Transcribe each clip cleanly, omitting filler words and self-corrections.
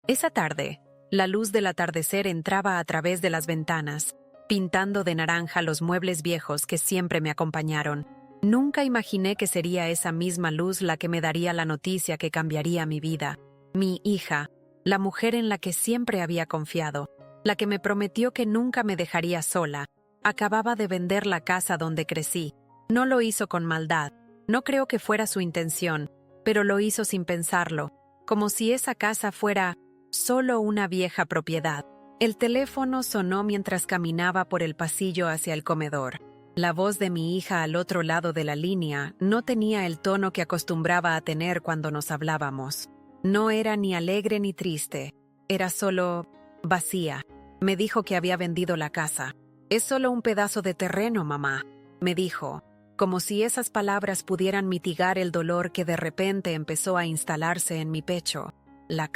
Esa tarde, la luz del atardecer entraba a través de las ventanas, pintando de naranja los muebles viejos que siempre me acompañaron. Nunca imaginé que sería esa misma luz la que me daría la noticia que cambiaría mi vida. Mi hija, la mujer en la que siempre había confiado, la que me prometió que nunca me dejaría sola, acababa de vender la casa donde crecí. No lo hizo con maldad, no creo que fuera su intención, pero lo hizo sin pensarlo, como si esa casa fuera solo una vieja propiedad. El teléfono sonó mientras caminaba por el pasillo hacia el comedor. La voz de mi hija al otro lado de la línea no tenía el tono que acostumbraba a tener cuando nos hablábamos. No era ni alegre ni triste, era solo vacía. Me dijo que había vendido la casa. «Es solo un pedazo de terreno, mamá», me dijo, como si esas palabras pudieran mitigar el dolor que de repente empezó a instalarse en mi pecho. La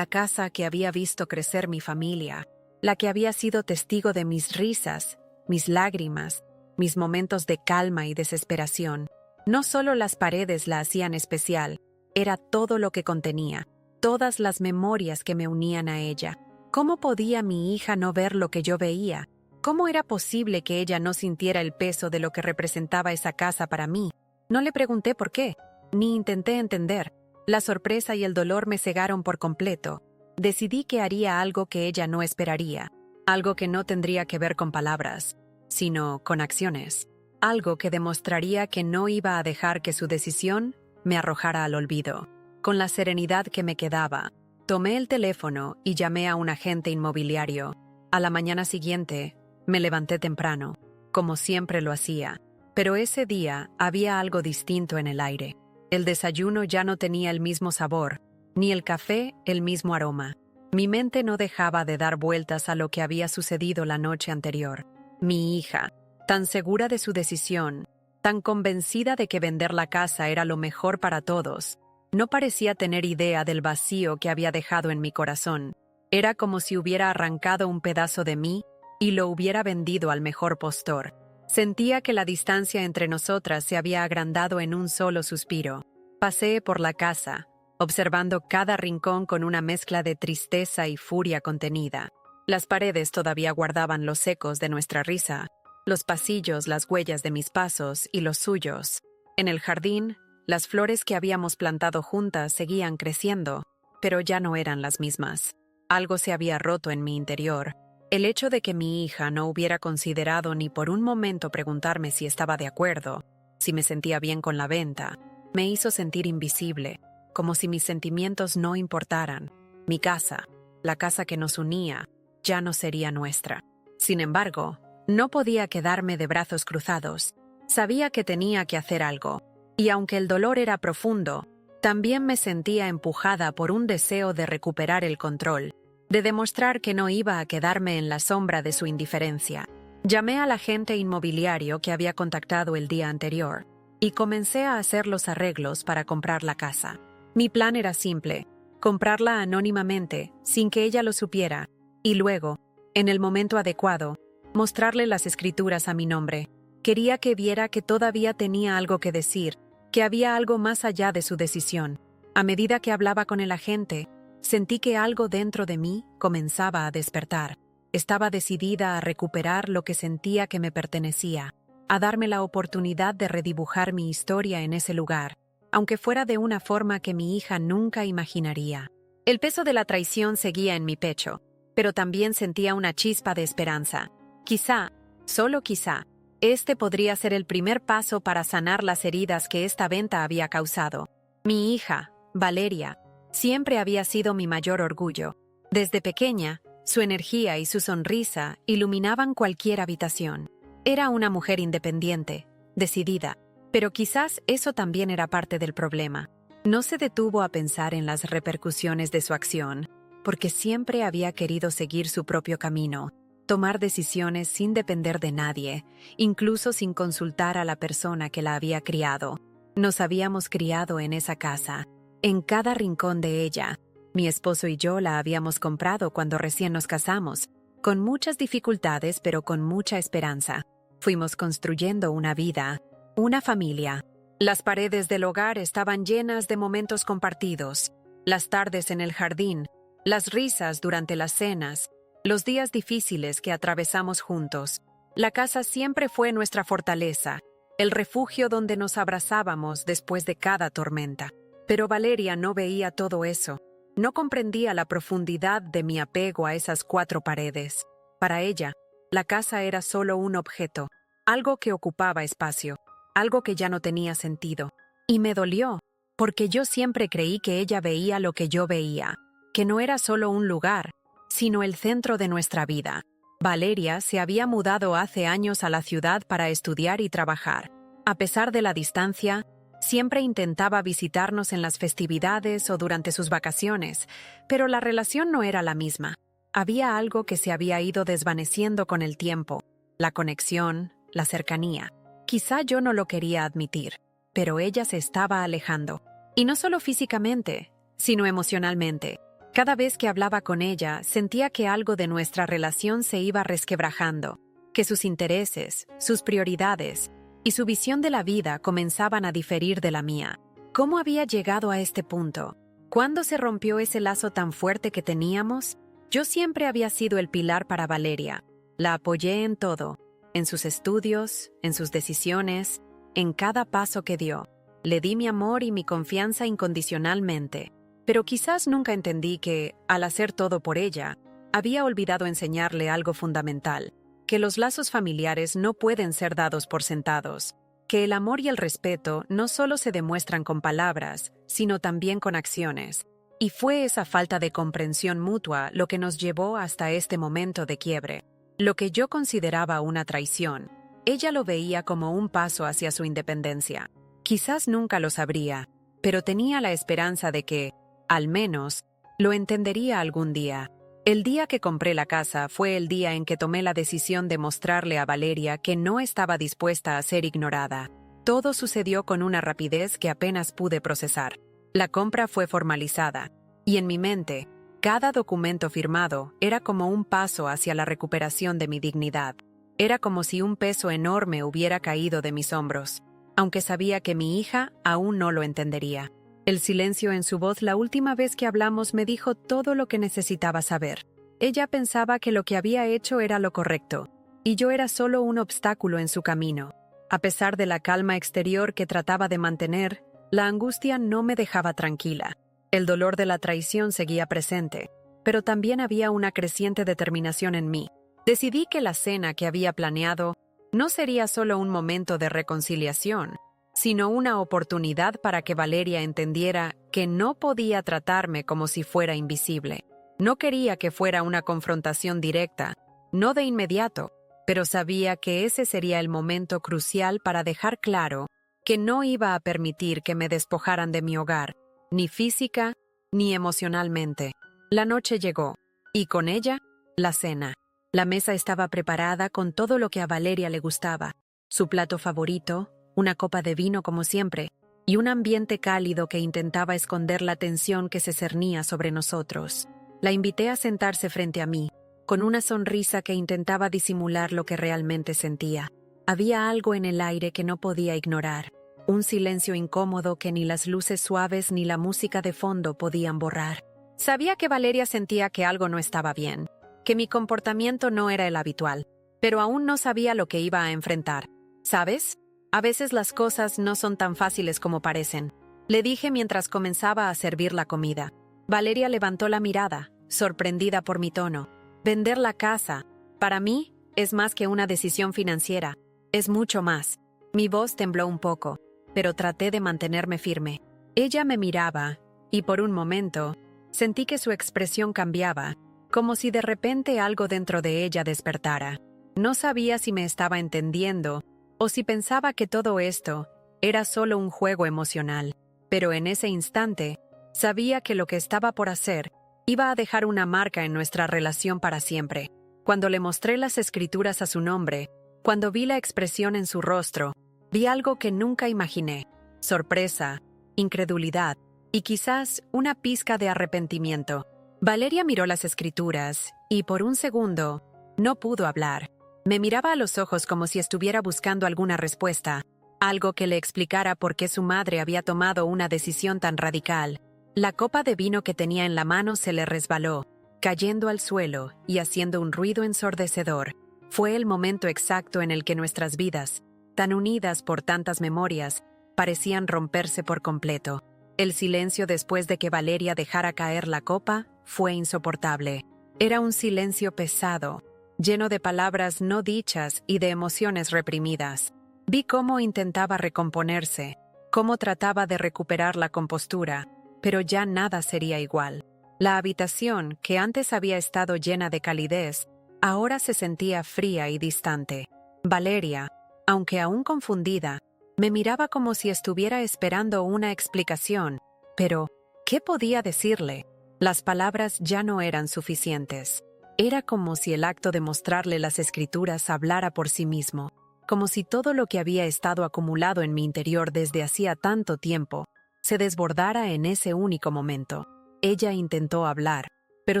casa que había visto crecer mi familia, la que había sido testigo de mis risas, mis lágrimas, mis momentos de calma y desesperación. No solo las paredes la hacían especial, era todo lo que contenía, todas las memorias que me unían a ella. ¿Cómo podía mi hija no ver lo que yo veía? ¿Cómo era posible que ella no sintiera el peso de lo que representaba esa casa para mí? No le pregunté por qué, ni intenté entender. La sorpresa y el dolor me cegaron por completo. Decidí que haría algo que ella no esperaría, algo que no tendría que ver con palabras, sino con acciones. Algo que demostraría que no iba a dejar que su decisión me arrojara al olvido. Con la serenidad que me quedaba, tomé el teléfono y llamé a un agente inmobiliario. A la mañana siguiente, me levanté temprano, como siempre lo hacía, pero ese día había algo distinto en el aire. El desayuno ya no tenía el mismo sabor, ni el café el mismo aroma. Mi mente no dejaba de dar vueltas a lo que había sucedido la noche anterior. Mi hija, tan segura de su decisión, tan convencida de que vender la casa era lo mejor para todos, no parecía tener idea del vacío que había dejado en mi corazón. Era como si hubiera arrancado un pedazo de mí y lo hubiera vendido al mejor postor. Sentía que la distancia entre nosotras se había agrandado en un solo suspiro. Paseé por la casa, observando cada rincón con una mezcla de tristeza y furia contenida. Las paredes todavía guardaban los ecos de nuestra risa, los pasillos las huellas de mis pasos y los suyos. En el jardín, las flores que habíamos plantado juntas seguían creciendo, pero ya no eran las mismas. Algo se había roto en mi interior. El hecho de que mi hija no hubiera considerado ni por un momento preguntarme si estaba de acuerdo, si me sentía bien con la venta, me hizo sentir invisible, como si mis sentimientos no importaran. Mi casa, la casa que nos unía, ya no sería nuestra. Sin embargo, no podía quedarme de brazos cruzados. Sabía que tenía que hacer algo, y aunque el dolor era profundo, también me sentía empujada por un deseo de recuperar el control, de demostrar que no iba a quedarme en la sombra de su indiferencia. Llamé al agente inmobiliario que había contactado el día anterior y comencé a hacer los arreglos para comprar la casa. Mi plan era simple: comprarla anónimamente, sin que ella lo supiera, y luego, en el momento adecuado, mostrarle las escrituras a mi nombre. Quería que viera que todavía tenía algo que decir, que había algo más allá de su decisión. A medida que hablaba con el agente, sentí que algo dentro de mí comenzaba a despertar. Estaba decidida a recuperar lo que sentía que me pertenecía, a darme la oportunidad de redibujar mi historia en ese lugar, aunque fuera de una forma que mi hija nunca imaginaría. El peso de la traición seguía en mi pecho, pero también sentía una chispa de esperanza. Quizá, solo quizá, este podría ser el primer paso para sanar las heridas que esta venta había causado. Mi hija, Valeria, siempre había sido mi mayor orgullo. Desde pequeña, su energía y su sonrisa iluminaban cualquier habitación. Era una mujer independiente, decidida, pero quizás eso también era parte del problema. No se detuvo a pensar en las repercusiones de su acción, porque siempre había querido seguir su propio camino, tomar decisiones sin depender de nadie, incluso sin consultar a la persona que la había criado. Nos habíamos criado en esa casa, en cada rincón de ella. Mi esposo y yo la habíamos comprado cuando recién nos casamos, con muchas dificultades pero con mucha esperanza. Fuimos construyendo una vida, una familia. Las paredes del hogar estaban llenas de momentos compartidos. Las tardes en el jardín, las risas durante las cenas, los días difíciles que atravesamos juntos. La casa siempre fue nuestra fortaleza, el refugio donde nos abrazábamos después de cada tormenta. Pero Valeria no veía todo eso. No comprendía la profundidad de mi apego a esas 4 paredes. Para ella, la casa era solo un objeto, algo que ocupaba espacio, algo que ya no tenía sentido. Y me dolió, porque yo siempre creí que ella veía lo que yo veía, que no era solo un lugar, sino el centro de nuestra vida. Valeria se había mudado hace años a la ciudad para estudiar y trabajar. A pesar de la distancia, siempre intentaba visitarnos en las festividades o durante sus vacaciones, pero la relación no era la misma. Había algo que se había ido desvaneciendo con el tiempo, la conexión, la cercanía. Quizá yo no lo quería admitir, pero ella se estaba alejando. Y no solo físicamente, sino emocionalmente. Cada vez que hablaba con ella, sentía que algo de nuestra relación se iba resquebrajando, que sus intereses, sus prioridades y su visión de la vida comenzaban a diferir de la mía. ¿Cómo había llegado a este punto? ¿Cuándo se rompió ese lazo tan fuerte que teníamos? Yo siempre había sido el pilar para Valeria. La apoyé en todo, en sus estudios, en sus decisiones, en cada paso que dio. Le di mi amor y mi confianza incondicionalmente. Pero quizás nunca entendí que, al hacer todo por ella, había olvidado enseñarle algo fundamental, que los lazos familiares no pueden ser dados por sentados, que el amor y el respeto no solo se demuestran con palabras, sino también con acciones. Y fue esa falta de comprensión mutua lo que nos llevó hasta este momento de quiebre. Lo que yo consideraba una traición, ella lo veía como un paso hacia su independencia. Quizás nunca lo sabría, pero tenía la esperanza de que, al menos, lo entendería algún día. El día que compré la casa fue el día en que tomé la decisión de mostrarle a Valeria que no estaba dispuesta a ser ignorada. Todo sucedió con una rapidez que apenas pude procesar. La compra fue formalizada, y en mi mente, cada documento firmado era como un paso hacia la recuperación de mi dignidad. Era como si un peso enorme hubiera caído de mis hombros, aunque sabía que mi hija aún no lo entendería. El silencio en su voz la última vez que hablamos me dijo todo lo que necesitaba saber. Ella pensaba que lo que había hecho era lo correcto, y yo era solo un obstáculo en su camino. A pesar de la calma exterior que trataba de mantener, la angustia no me dejaba tranquila. El dolor de la traición seguía presente, pero también había una creciente determinación en mí. Decidí que la cena que había planeado no sería solo un momento de reconciliación, sino una oportunidad para que Valeria entendiera que no podía tratarme como si fuera invisible. No quería que fuera una confrontación directa, no de inmediato, pero sabía que ese sería el momento crucial para dejar claro que no iba a permitir que me despojaran de mi hogar, ni física ni emocionalmente. La noche llegó, y con ella, la cena. La mesa estaba preparada con todo lo que a Valeria le gustaba, su plato favorito, una copa de vino como siempre, y un ambiente cálido que intentaba esconder la tensión que se cernía sobre nosotros. La invité a sentarse frente a mí, con una sonrisa que intentaba disimular lo que realmente sentía. Había algo en el aire que no podía ignorar, un silencio incómodo que ni las luces suaves ni la música de fondo podían borrar. Sabía que Valeria sentía que algo no estaba bien, que mi comportamiento no era el habitual, pero aún no sabía lo que iba a enfrentar. ¿Sabes? A veces las cosas no son tan fáciles como parecen, le dije mientras comenzaba a servir la comida. Valeria levantó la mirada, sorprendida por mi tono. Vender la casa, para mí, es más que una decisión financiera, es mucho más. Mi voz tembló un poco, pero traté de mantenerme firme. Ella me miraba, y por un momento, sentí que su expresión cambiaba, como si de repente algo dentro de ella despertara. No sabía si me estaba entendiendo, o si pensaba que todo esto era solo un juego emocional, pero en ese instante sabía que lo que estaba por hacer iba a dejar una marca en nuestra relación para siempre. Cuando le mostré las escrituras a su nombre, cuando vi la expresión en su rostro, vi algo que nunca imaginé: sorpresa, incredulidad y quizás una pizca de arrepentimiento. Valeria miró las escrituras y por un segundo no pudo hablar. Me miraba a los ojos como si estuviera buscando alguna respuesta, algo que le explicara por qué su madre había tomado una decisión tan radical. La copa de vino que tenía en la mano se le resbaló, cayendo al suelo y haciendo un ruido ensordecedor. Fue el momento exacto en el que nuestras vidas, tan unidas por tantas memorias, parecían romperse por completo. El silencio después de que Valeria dejara caer la copa fue insoportable. Era un silencio pesado, lleno de palabras no dichas y de emociones reprimidas. Vi cómo intentaba recomponerse, cómo trataba de recuperar la compostura, pero ya nada sería igual. La habitación, que antes había estado llena de calidez, ahora se sentía fría y distante. Valeria, aunque aún confundida, me miraba como si estuviera esperando una explicación, pero ¿qué podía decirle? Las palabras ya no eran suficientes. Era como si el acto de mostrarle las escrituras hablara por sí mismo, como si todo lo que había estado acumulado en mi interior desde hacía tanto tiempo se desbordara en ese único momento. Ella intentó hablar, pero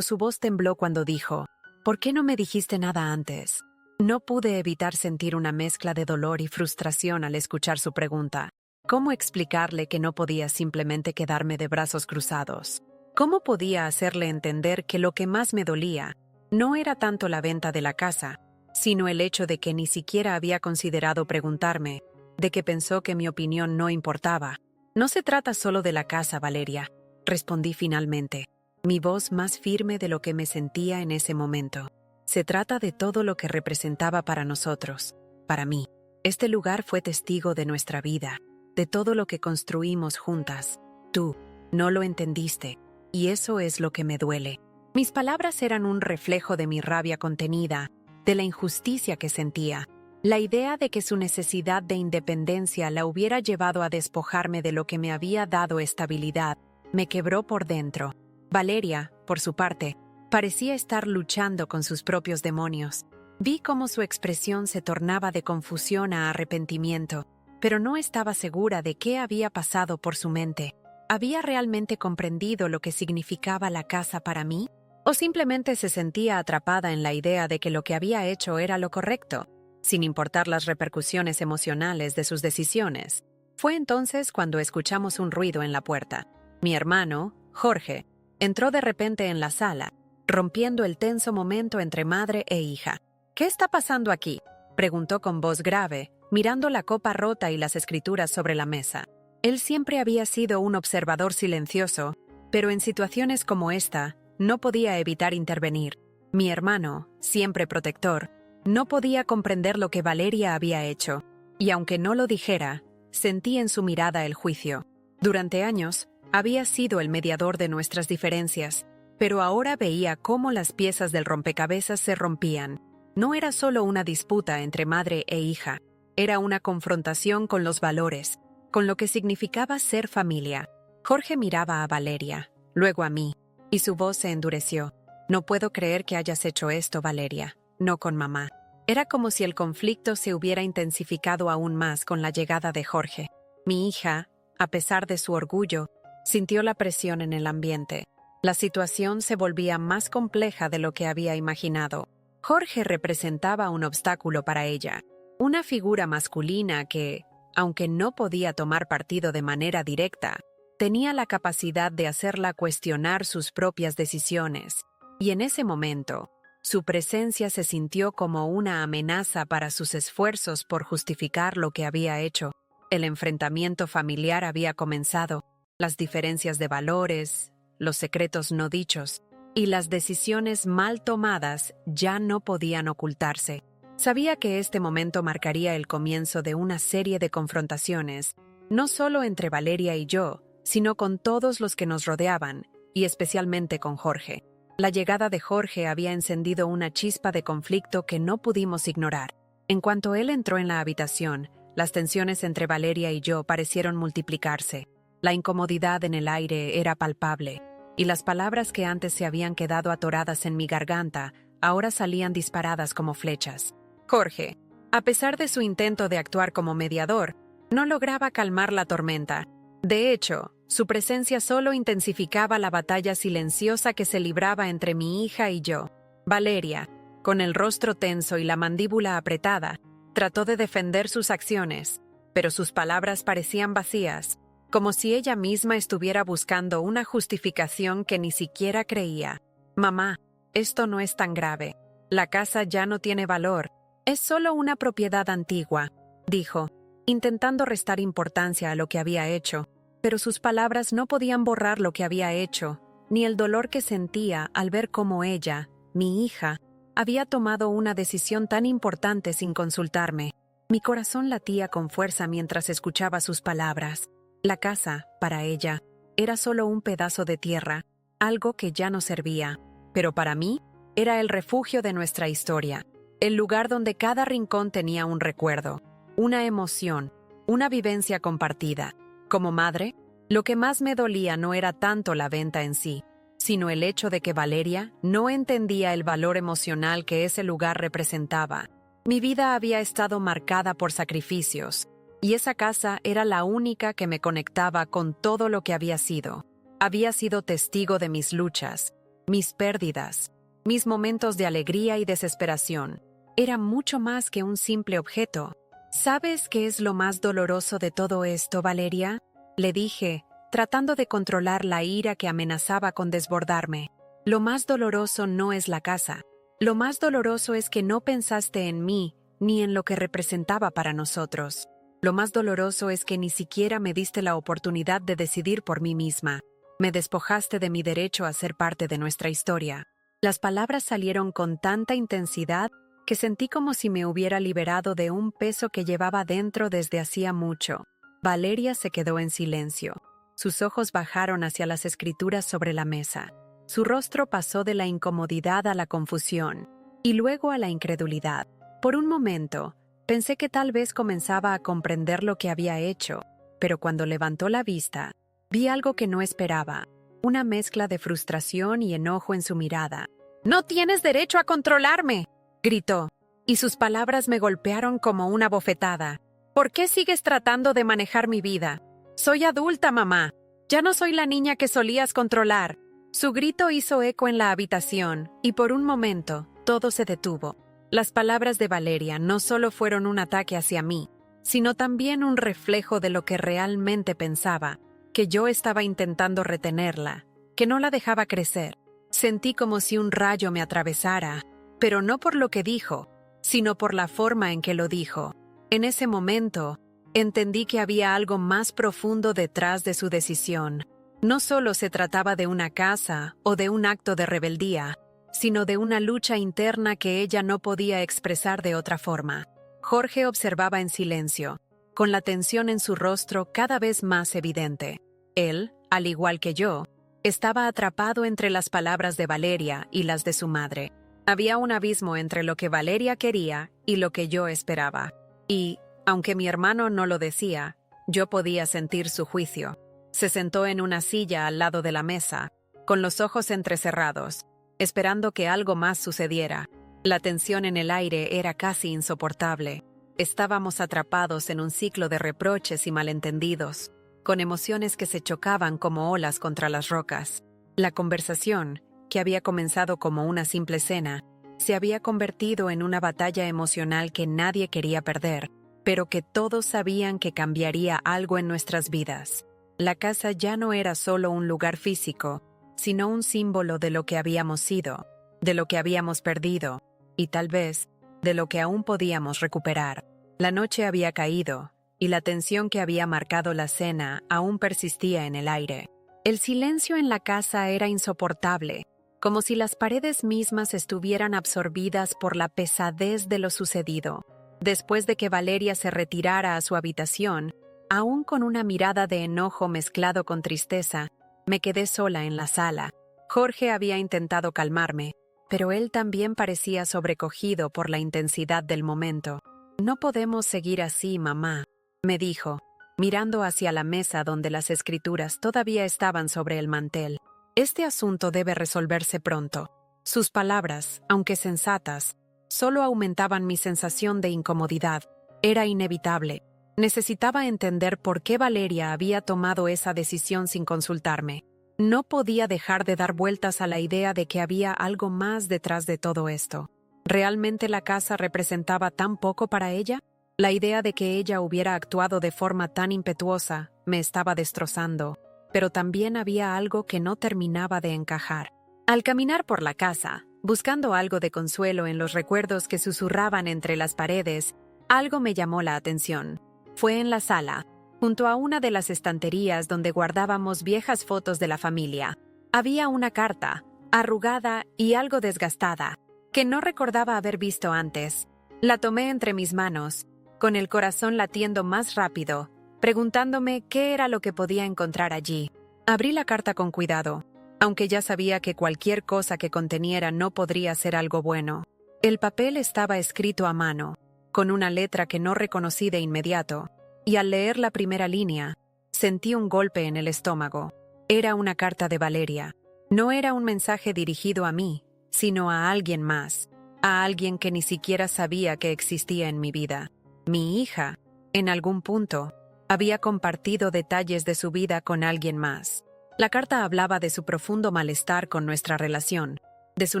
su voz tembló cuando dijo: ¿Por qué no me dijiste nada antes? No pude evitar sentir una mezcla de dolor y frustración al escuchar su pregunta. ¿Cómo explicarle que no podía simplemente quedarme de brazos cruzados? ¿Cómo podía hacerle entender que lo que más me dolía no era tanto la venta de la casa, sino el hecho de que ni siquiera había considerado preguntarme, de que pensó que mi opinión no importaba? No se trata solo de la casa, Valeria, respondí finalmente, mi voz más firme de lo que me sentía en ese momento. Se trata de todo lo que representaba para nosotros, para mí. Este lugar fue testigo de nuestra vida, de todo lo que construimos juntas. Tú no lo entendiste, y eso es lo que me duele. Mis palabras eran un reflejo de mi rabia contenida, de la injusticia que sentía. La idea de que su necesidad de independencia la hubiera llevado a despojarme de lo que me había dado estabilidad, me quebró por dentro. Valeria, por su parte, parecía estar luchando con sus propios demonios. Vi cómo su expresión se tornaba de confusión a arrepentimiento, pero no estaba segura de qué había pasado por su mente. ¿Había realmente comprendido lo que significaba la casa para mí? ¿O simplemente se sentía atrapada en la idea de que lo que había hecho era lo correcto, sin importar las repercusiones emocionales de sus decisiones? Fue entonces cuando escuchamos un ruido en la puerta. Mi hermano, Jorge, entró de repente en la sala, rompiendo el tenso momento entre madre e hija. ¿Qué está pasando aquí?, preguntó con voz grave, mirando la copa rota y las escrituras sobre la mesa. Él siempre había sido un observador silencioso, pero en situaciones como esta, no podía evitar intervenir. Mi hermano, siempre protector, no podía comprender lo que Valeria había hecho, y aunque no lo dijera, sentí en su mirada el juicio. Durante años, había sido el mediador de nuestras diferencias, pero ahora veía cómo las piezas del rompecabezas se rompían. No era solo una disputa entre madre e hija, era una confrontación con los valores, con lo que significaba ser familia. Jorge miraba a Valeria, luego a mí, y su voz se endureció. No puedo creer que hayas hecho esto, Valeria, no con mamá. Era como si el conflicto se hubiera intensificado aún más con la llegada de Jorge. Mi hija, a pesar de su orgullo, sintió la presión en el ambiente. La situación se volvía más compleja de lo que había imaginado. Jorge representaba un obstáculo para ella, una figura masculina que, aunque no podía tomar partido de manera directa, tenía la capacidad de hacerla cuestionar sus propias decisiones, y en ese momento, su presencia se sintió como una amenaza para sus esfuerzos por justificar lo que había hecho. El enfrentamiento familiar había comenzado, las diferencias de valores, los secretos no dichos y las decisiones mal tomadas ya no podían ocultarse. Sabía que este momento marcaría el comienzo de una serie de confrontaciones, no solo entre Valeria y yo, sino con todos los que nos rodeaban, y especialmente con Jorge. La llegada de Jorge había encendido una chispa de conflicto que no pudimos ignorar. En cuanto él entró en la habitación, las tensiones entre Valeria y yo parecieron multiplicarse. La incomodidad en el aire era palpable, y las palabras que antes se habían quedado atoradas en mi garganta ahora salían disparadas como flechas. Jorge, a pesar de su intento de actuar como mediador, no lograba calmar la tormenta. De hecho, su presencia solo intensificaba la batalla silenciosa que se libraba entre mi hija y yo. Valeria, con el rostro tenso y la mandíbula apretada, trató de defender sus acciones, pero sus palabras parecían vacías. como si ella misma estuviera buscando una justificación que ni siquiera creía. «Mamá, esto no es tan grave. La casa ya no tiene valor. Es solo una propiedad antigua», dijo, intentando restar importancia a lo que había hecho. Pero sus palabras no podían borrar lo que había hecho, ni el dolor que sentía al ver cómo ella, mi hija, había tomado una decisión tan importante sin consultarme. Mi corazón latía con fuerza mientras escuchaba sus palabras. La casa, para ella, era solo un pedazo de tierra, algo que ya no servía. Pero para mí, era el refugio de nuestra historia, el lugar donde cada rincón tenía un recuerdo, una emoción, una vivencia compartida. Como madre, lo que más me dolía no era tanto la venta en sí, sino el hecho de que Valeria no entendía el valor emocional que ese lugar representaba. Mi vida había estado marcada por sacrificios, y esa casa era la única que me conectaba con todo lo que había sido. Había sido testigo de mis luchas, mis pérdidas, mis momentos de alegría y desesperación. Era mucho más que un simple objeto. ¿Sabes qué es lo más doloroso de todo esto, Valeria?, le dije, tratando de controlar la ira que amenazaba con desbordarme. Lo más doloroso no es la casa. Lo más doloroso es que no pensaste en mí ni en lo que representaba para nosotros. Lo más doloroso es que ni siquiera me diste la oportunidad de decidir por mí misma. Me despojaste de mi derecho a ser parte de nuestra historia. Las palabras salieron con tanta intensidad que sentí como si me hubiera liberado de un peso que llevaba dentro desde hacía mucho. Valeria se quedó en silencio. Sus ojos bajaron hacia las escrituras sobre la mesa. Su rostro pasó de la incomodidad a la confusión, y luego a la incredulidad. Por un momento, pensé que tal vez comenzaba a comprender lo que había hecho, pero cuando levantó la vista, vi algo que no esperaba, una mezcla de frustración y enojo en su mirada. «¡No tienes derecho a controlarme!», gritó, y sus palabras me golpearon como una bofetada. «¿Por qué sigues tratando de manejar mi vida? Soy adulta, mamá. Ya no soy la niña que solías controlar». Su grito hizo eco en la habitación, y por un momento, todo se detuvo. Las palabras de Valeria no solo fueron un ataque hacia mí, sino también un reflejo de lo que realmente pensaba, que yo estaba intentando retenerla, que no la dejaba crecer. Sentí como si un rayo me atravesara, pero no por lo que dijo, sino por la forma en que lo dijo. En ese momento, entendí que había algo más profundo detrás de su decisión. No solo se trataba de una casa o de un acto de rebeldía, sino de una lucha interna que ella no podía expresar de otra forma. Jorge observaba en silencio, con la tensión en su rostro cada vez más evidente. Él, al igual que yo, estaba atrapado entre las palabras de Valeria y las de su madre. Había un abismo entre lo que Valeria quería y lo que yo esperaba. Y, aunque mi hermano no lo decía, yo podía sentir su juicio. Se sentó en una silla al lado de la mesa, con los ojos entrecerrados, esperando que algo más sucediera. La tensión en el aire era casi insoportable. Estábamos atrapados en un ciclo de reproches y malentendidos, con emociones que se chocaban como olas contra las rocas. La conversación, que había comenzado como una simple cena, se había convertido en una batalla emocional que nadie quería perder, pero que todos sabían que cambiaría algo en nuestras vidas. La casa ya no era solo un lugar físico, sino un símbolo de lo que habíamos sido, de lo que habíamos perdido, y tal vez, de lo que aún podíamos recuperar. La noche había caído, y la tensión que había marcado la cena aún persistía en el aire. El silencio en la casa era insoportable, como si las paredes mismas estuvieran absorbidas por la pesadez de lo sucedido. Después de que Valeria se retirara a su habitación, aún con una mirada de enojo mezclado con tristeza, me quedé sola en la sala. Jorge había intentado calmarme, pero él también parecía sobrecogido por la intensidad del momento. «No podemos seguir así, mamá», me dijo, mirando hacia la mesa donde las escrituras todavía estaban sobre el mantel. «Este asunto debe resolverse pronto». Sus palabras, aunque sensatas, solo aumentaban mi sensación de incomodidad. Era inevitable. Necesitaba entender por qué Valeria había tomado esa decisión sin consultarme. No podía dejar de dar vueltas a la idea de que había algo más detrás de todo esto. ¿Realmente la casa representaba tan poco para ella? La idea de que ella hubiera actuado de forma tan impetuosa me estaba destrozando, pero también había algo que no terminaba de encajar. Al caminar por la casa, buscando algo de consuelo en los recuerdos que susurraban entre las paredes, algo me llamó la atención. Fue en la sala, junto a una de las estanterías donde guardábamos viejas fotos de la familia. Había una carta, arrugada y algo desgastada, que no recordaba haber visto antes. La tomé entre mis manos, con el corazón latiendo más rápido, preguntándome qué era lo que podía encontrar allí. Abrí la carta con cuidado, aunque ya sabía que cualquier cosa que conteniera no podría ser algo bueno. El papel estaba escrito a mano, con una letra que no reconocí de inmediato, y al leer la primera línea, sentí un golpe en el estómago. Era una carta de Valeria. No era un mensaje dirigido a mí, sino a alguien más, a alguien que ni siquiera sabía que existía en mi vida. Mi hija, en algún punto, había compartido detalles de su vida con alguien más. La carta hablaba de su profundo malestar con nuestra relación, de su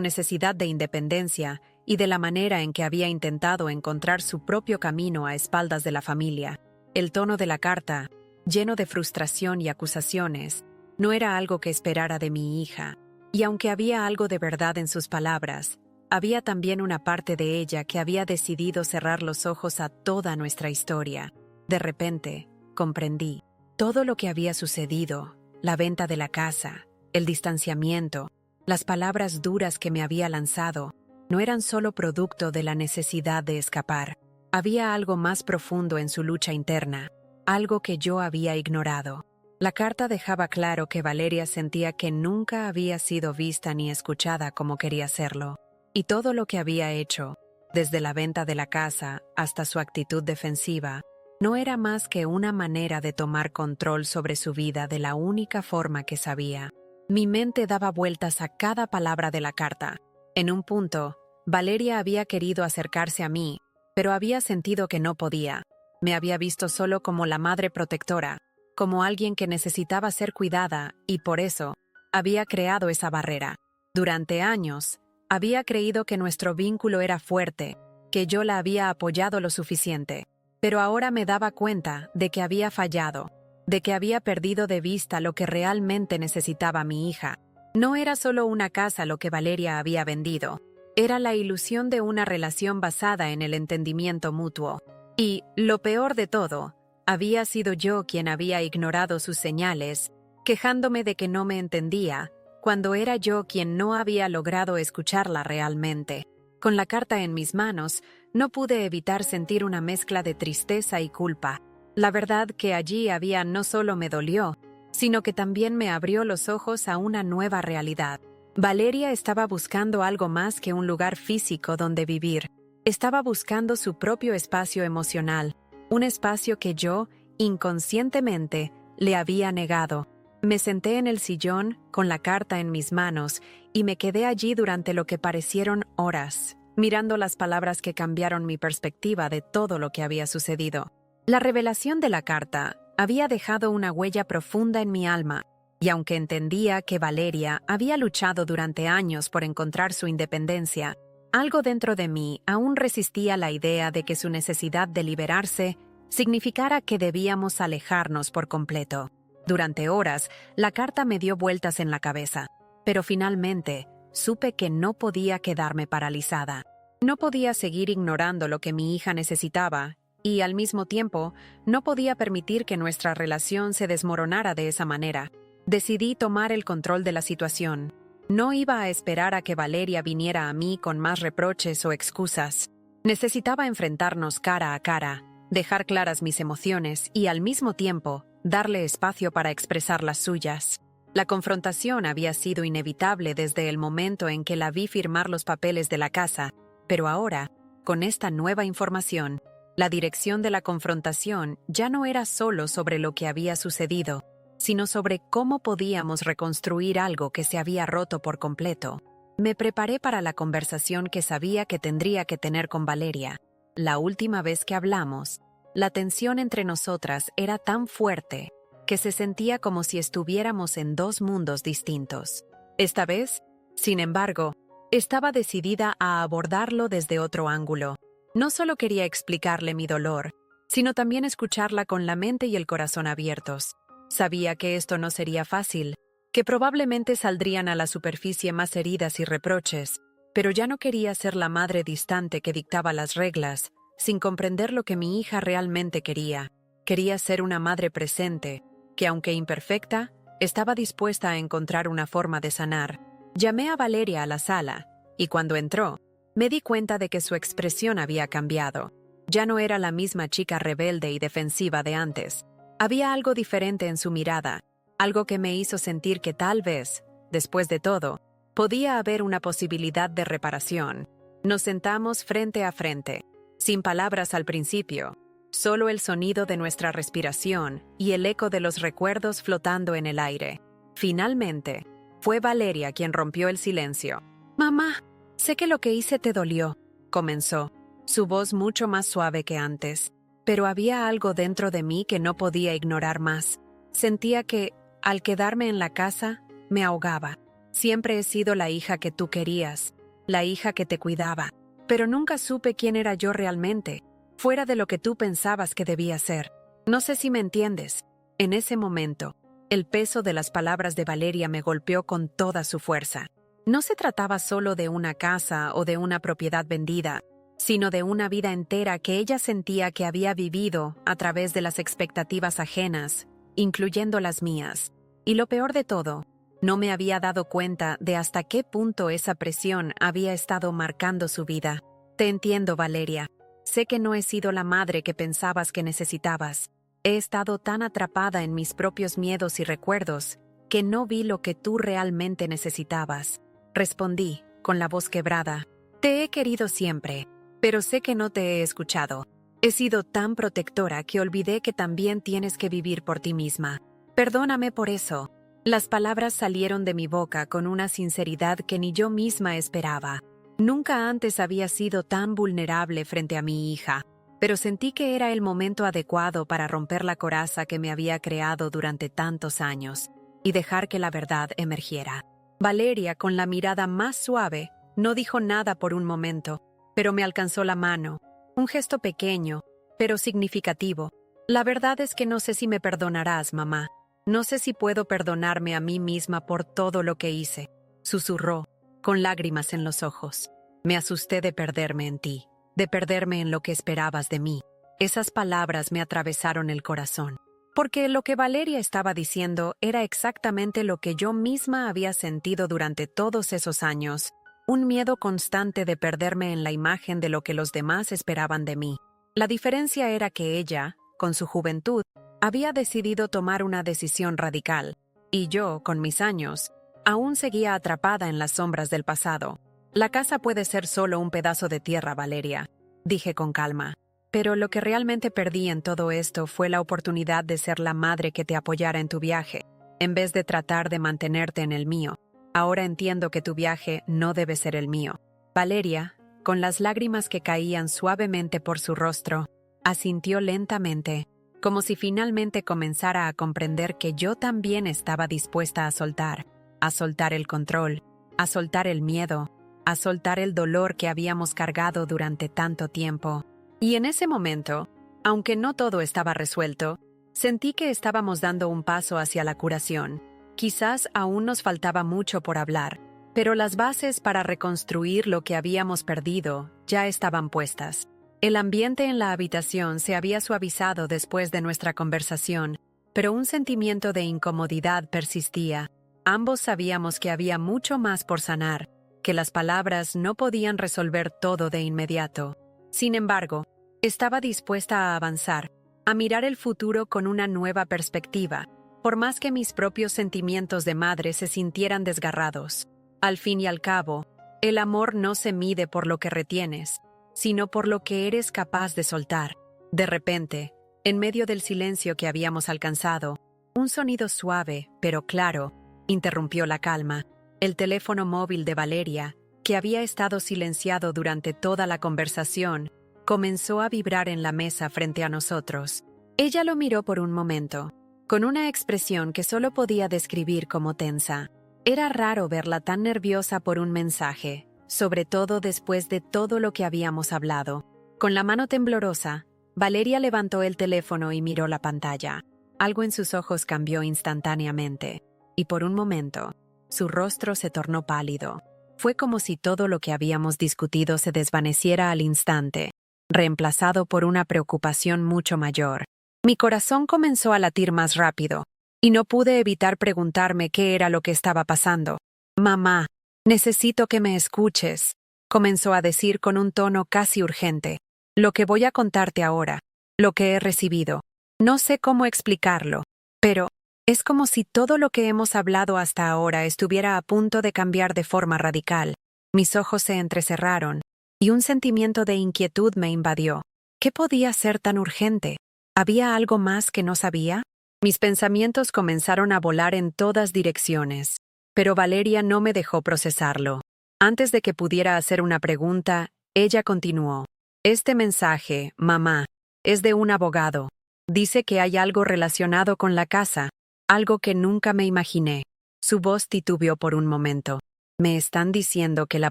necesidad de independencia y de la manera en que había intentado encontrar su propio camino a espaldas de la familia. El tono de la carta, lleno de frustración y acusaciones, no era algo que esperara de mi hija. Y aunque había algo de verdad en sus palabras, había también una parte de ella que había decidido cerrar los ojos a toda nuestra historia. De repente, comprendí todo lo que había sucedido, la venta de la casa, el distanciamiento, las palabras duras que me había lanzado, no eran solo producto de la necesidad de escapar. Había algo más profundo en su lucha interna, algo que yo había ignorado. La carta dejaba claro que Valeria sentía que nunca había sido vista ni escuchada como quería serlo, y todo lo que había hecho, desde la venta de la casa hasta su actitud defensiva, no era más que una manera de tomar control sobre su vida de la única forma que sabía. Mi mente daba vueltas a cada palabra de la carta. En un punto, Valeria había querido acercarse a mí, pero había sentido que no podía. Me había visto solo como la madre protectora, como alguien que necesitaba ser cuidada, y por eso había creado esa barrera. Durante años, había creído que nuestro vínculo era fuerte, que yo la había apoyado lo suficiente, pero ahora me daba cuenta de que había fallado, de que había perdido de vista lo que realmente necesitaba mi hija. No era solo una casa lo que Valeria había vendido, era la ilusión de una relación basada en el entendimiento mutuo. Y, lo peor de todo, había sido yo quien había ignorado sus señales, quejándome de que no me entendía, cuando era yo quien no había logrado escucharla realmente. Con la carta en mis manos, no pude evitar sentir una mezcla de tristeza y culpa. La verdad que allí había no solo me dolió, sino que también me abrió los ojos a una nueva realidad. Valeria estaba buscando algo más que un lugar físico donde vivir. Estaba buscando su propio espacio emocional, un espacio que yo, inconscientemente, le había negado. Me senté en el sillón, con la carta en mis manos, y me quedé allí durante lo que parecieron horas, mirando las palabras que cambiaron mi perspectiva de todo lo que había sucedido. La revelación de la carta había dejado una huella profunda en mi alma, y aunque entendía que Valeria había luchado durante años por encontrar su independencia, algo dentro de mí aún resistía la idea de que su necesidad de liberarse significara que debíamos alejarnos por completo. Durante horas, la carta me dio vueltas en la cabeza, pero finalmente supe que no podía quedarme paralizada. No podía seguir ignorando lo que mi hija necesitaba y, al mismo tiempo, no podía permitir que nuestra relación se desmoronara de esa manera. Decidí tomar el control de la situación. No iba a esperar a que Valeria viniera a mí con más reproches o excusas. Necesitaba enfrentarnos cara a cara, dejar claras mis emociones y, al mismo tiempo, darle espacio para expresar las suyas. La confrontación había sido inevitable desde el momento en que la vi firmar los papeles de la casa, pero ahora, con esta nueva información, la dirección de la confrontación ya no era solo sobre lo que había sucedido, sino sobre cómo podíamos reconstruir algo que se había roto por completo. Me preparé para la conversación que sabía que tendría que tener con Valeria. La última vez que hablamos, la tensión entre nosotras era tan fuerte que se sentía como si estuviéramos en dos mundos distintos. Esta vez, sin embargo, estaba decidida a abordarlo desde otro ángulo. No solo quería explicarle mi dolor, sino también escucharla con la mente y el corazón abiertos. Sabía que esto no sería fácil, que probablemente saldrían a la superficie más heridas y reproches, pero ya no quería ser la madre distante que dictaba las reglas, sin comprender lo que mi hija realmente quería. Quería ser una madre presente, que aunque imperfecta, estaba dispuesta a encontrar una forma de sanar. Llamé a Valeria a la sala, y cuando entró, me di cuenta de que su expresión había cambiado. Ya no era la misma chica rebelde y defensiva de antes. Había algo diferente en su mirada, algo que me hizo sentir que tal vez, después de todo, podía haber una posibilidad de reparación. Nos sentamos frente a frente, sin palabras al principio, solo el sonido de nuestra respiración y el eco de los recuerdos flotando en el aire. Finalmente, fue Valeria quien rompió el silencio. «Mamá, sé que lo que hice te dolió», comenzó, su voz mucho más suave que antes, pero había algo dentro de mí que no podía ignorar más. Sentía que, al quedarme en la casa, me ahogaba. Siempre he sido la hija que tú querías, la hija que te cuidaba, pero nunca supe quién era yo realmente, fuera de lo que tú pensabas que debía ser. No sé si me entiendes. En ese momento, el peso de las palabras de Valeria me golpeó con toda su fuerza. No se trataba solo de una casa o de una propiedad vendida, sino de una vida entera que ella sentía que había vivido a través de las expectativas ajenas, incluyendo las mías. Y lo peor de todo, no me había dado cuenta de hasta qué punto esa presión había estado marcando su vida. Te entiendo, Valeria. Sé que no he sido la madre que pensabas que necesitabas. He estado tan atrapada en mis propios miedos y recuerdos que no vi lo que tú realmente necesitabas. Respondí, con la voz quebrada. Te he querido siempre, pero sé que no te he escuchado. He sido tan protectora que olvidé que también tienes que vivir por ti misma. Perdóname por eso. Las palabras salieron de mi boca con una sinceridad que ni yo misma esperaba. Nunca antes había sido tan vulnerable frente a mi hija, pero sentí que era el momento adecuado para romper la coraza que me había creado durante tantos años y dejar que la verdad emergiera. Valeria, con la mirada más suave, no dijo nada por un momento, pero me alcanzó la mano, un gesto pequeño, pero significativo. La verdad es que no sé si me perdonarás, mamá. No sé si puedo perdonarme a mí misma por todo lo que hice, susurró, con lágrimas en los ojos. Me asusté de perderme en ti, de perderme en lo que esperabas de mí. Esas palabras me atravesaron el corazón, porque lo que Valeria estaba diciendo era exactamente lo que yo misma había sentido durante todos esos años, un miedo constante de perderme en la imagen de lo que los demás esperaban de mí. La diferencia era que ella, con su juventud, había decidido tomar una decisión radical, y yo, con mis años, aún seguía atrapada en las sombras del pasado. La casa puede ser solo un pedazo de tierra, Valeria, dije con calma. Pero lo que realmente perdí en todo esto fue la oportunidad de ser la madre que te apoyara en tu viaje, en vez de tratar de mantenerte en el mío. Ahora entiendo que tu viaje no debe ser el mío. Valeria, con las lágrimas que caían suavemente por su rostro, asintió lentamente, como si finalmente comenzara a comprender que yo también estaba dispuesta a soltar el control, a soltar el miedo, a soltar el dolor que habíamos cargado durante tanto tiempo. Y en ese momento, aunque no todo estaba resuelto, sentí que estábamos dando un paso hacia la curación. Quizás aún nos faltaba mucho por hablar, pero las bases para reconstruir lo que habíamos perdido ya estaban puestas. El ambiente en la habitación se había suavizado después de nuestra conversación, pero un sentimiento de incomodidad persistía. Ambos sabíamos que había mucho más por sanar, que las palabras no podían resolver todo de inmediato. Sin embargo, estaba dispuesta a avanzar, a mirar el futuro con una nueva perspectiva, por más que mis propios sentimientos de madre se sintieran desgarrados. Al fin y al cabo, el amor no se mide por lo que retienes, sino por lo que eres capaz de soltar. De repente, en medio del silencio que habíamos alcanzado, un sonido suave, pero claro, interrumpió la calma. El teléfono móvil de Valeria, que había estado silenciado durante toda la conversación, comenzó a vibrar en la mesa frente a nosotros. Ella lo miró por un momento, con una expresión que solo podía describir como tensa. Era raro verla tan nerviosa por un mensaje, sobre todo después de todo lo que habíamos hablado. Con la mano temblorosa, Valeria levantó el teléfono y miró la pantalla. Algo en sus ojos cambió instantáneamente, y por un momento, su rostro se tornó pálido. Fue como si todo lo que habíamos discutido se desvaneciera al instante, reemplazado por una preocupación mucho mayor. Mi corazón comenzó a latir más rápido, y no pude evitar preguntarme qué era lo que estaba pasando. «Mamá, necesito que me escuches», comenzó a decir con un tono casi urgente. «Lo que voy a contarte ahora, lo que he recibido. No sé cómo explicarlo, pero es como si todo lo que hemos hablado hasta ahora estuviera a punto de cambiar de forma radical». Mis ojos se entrecerraron, y un sentimiento de inquietud me invadió. ¿Qué podía ser tan urgente? ¿Había algo más que no sabía? Mis pensamientos comenzaron a volar en todas direcciones, pero Valeria no me dejó procesarlo. Antes de que pudiera hacer una pregunta, ella continuó. «Este mensaje, mamá, es de un abogado. Dice que hay algo relacionado con la casa, algo que nunca me imaginé». Su voz titubeó por un momento. «Me están diciendo que la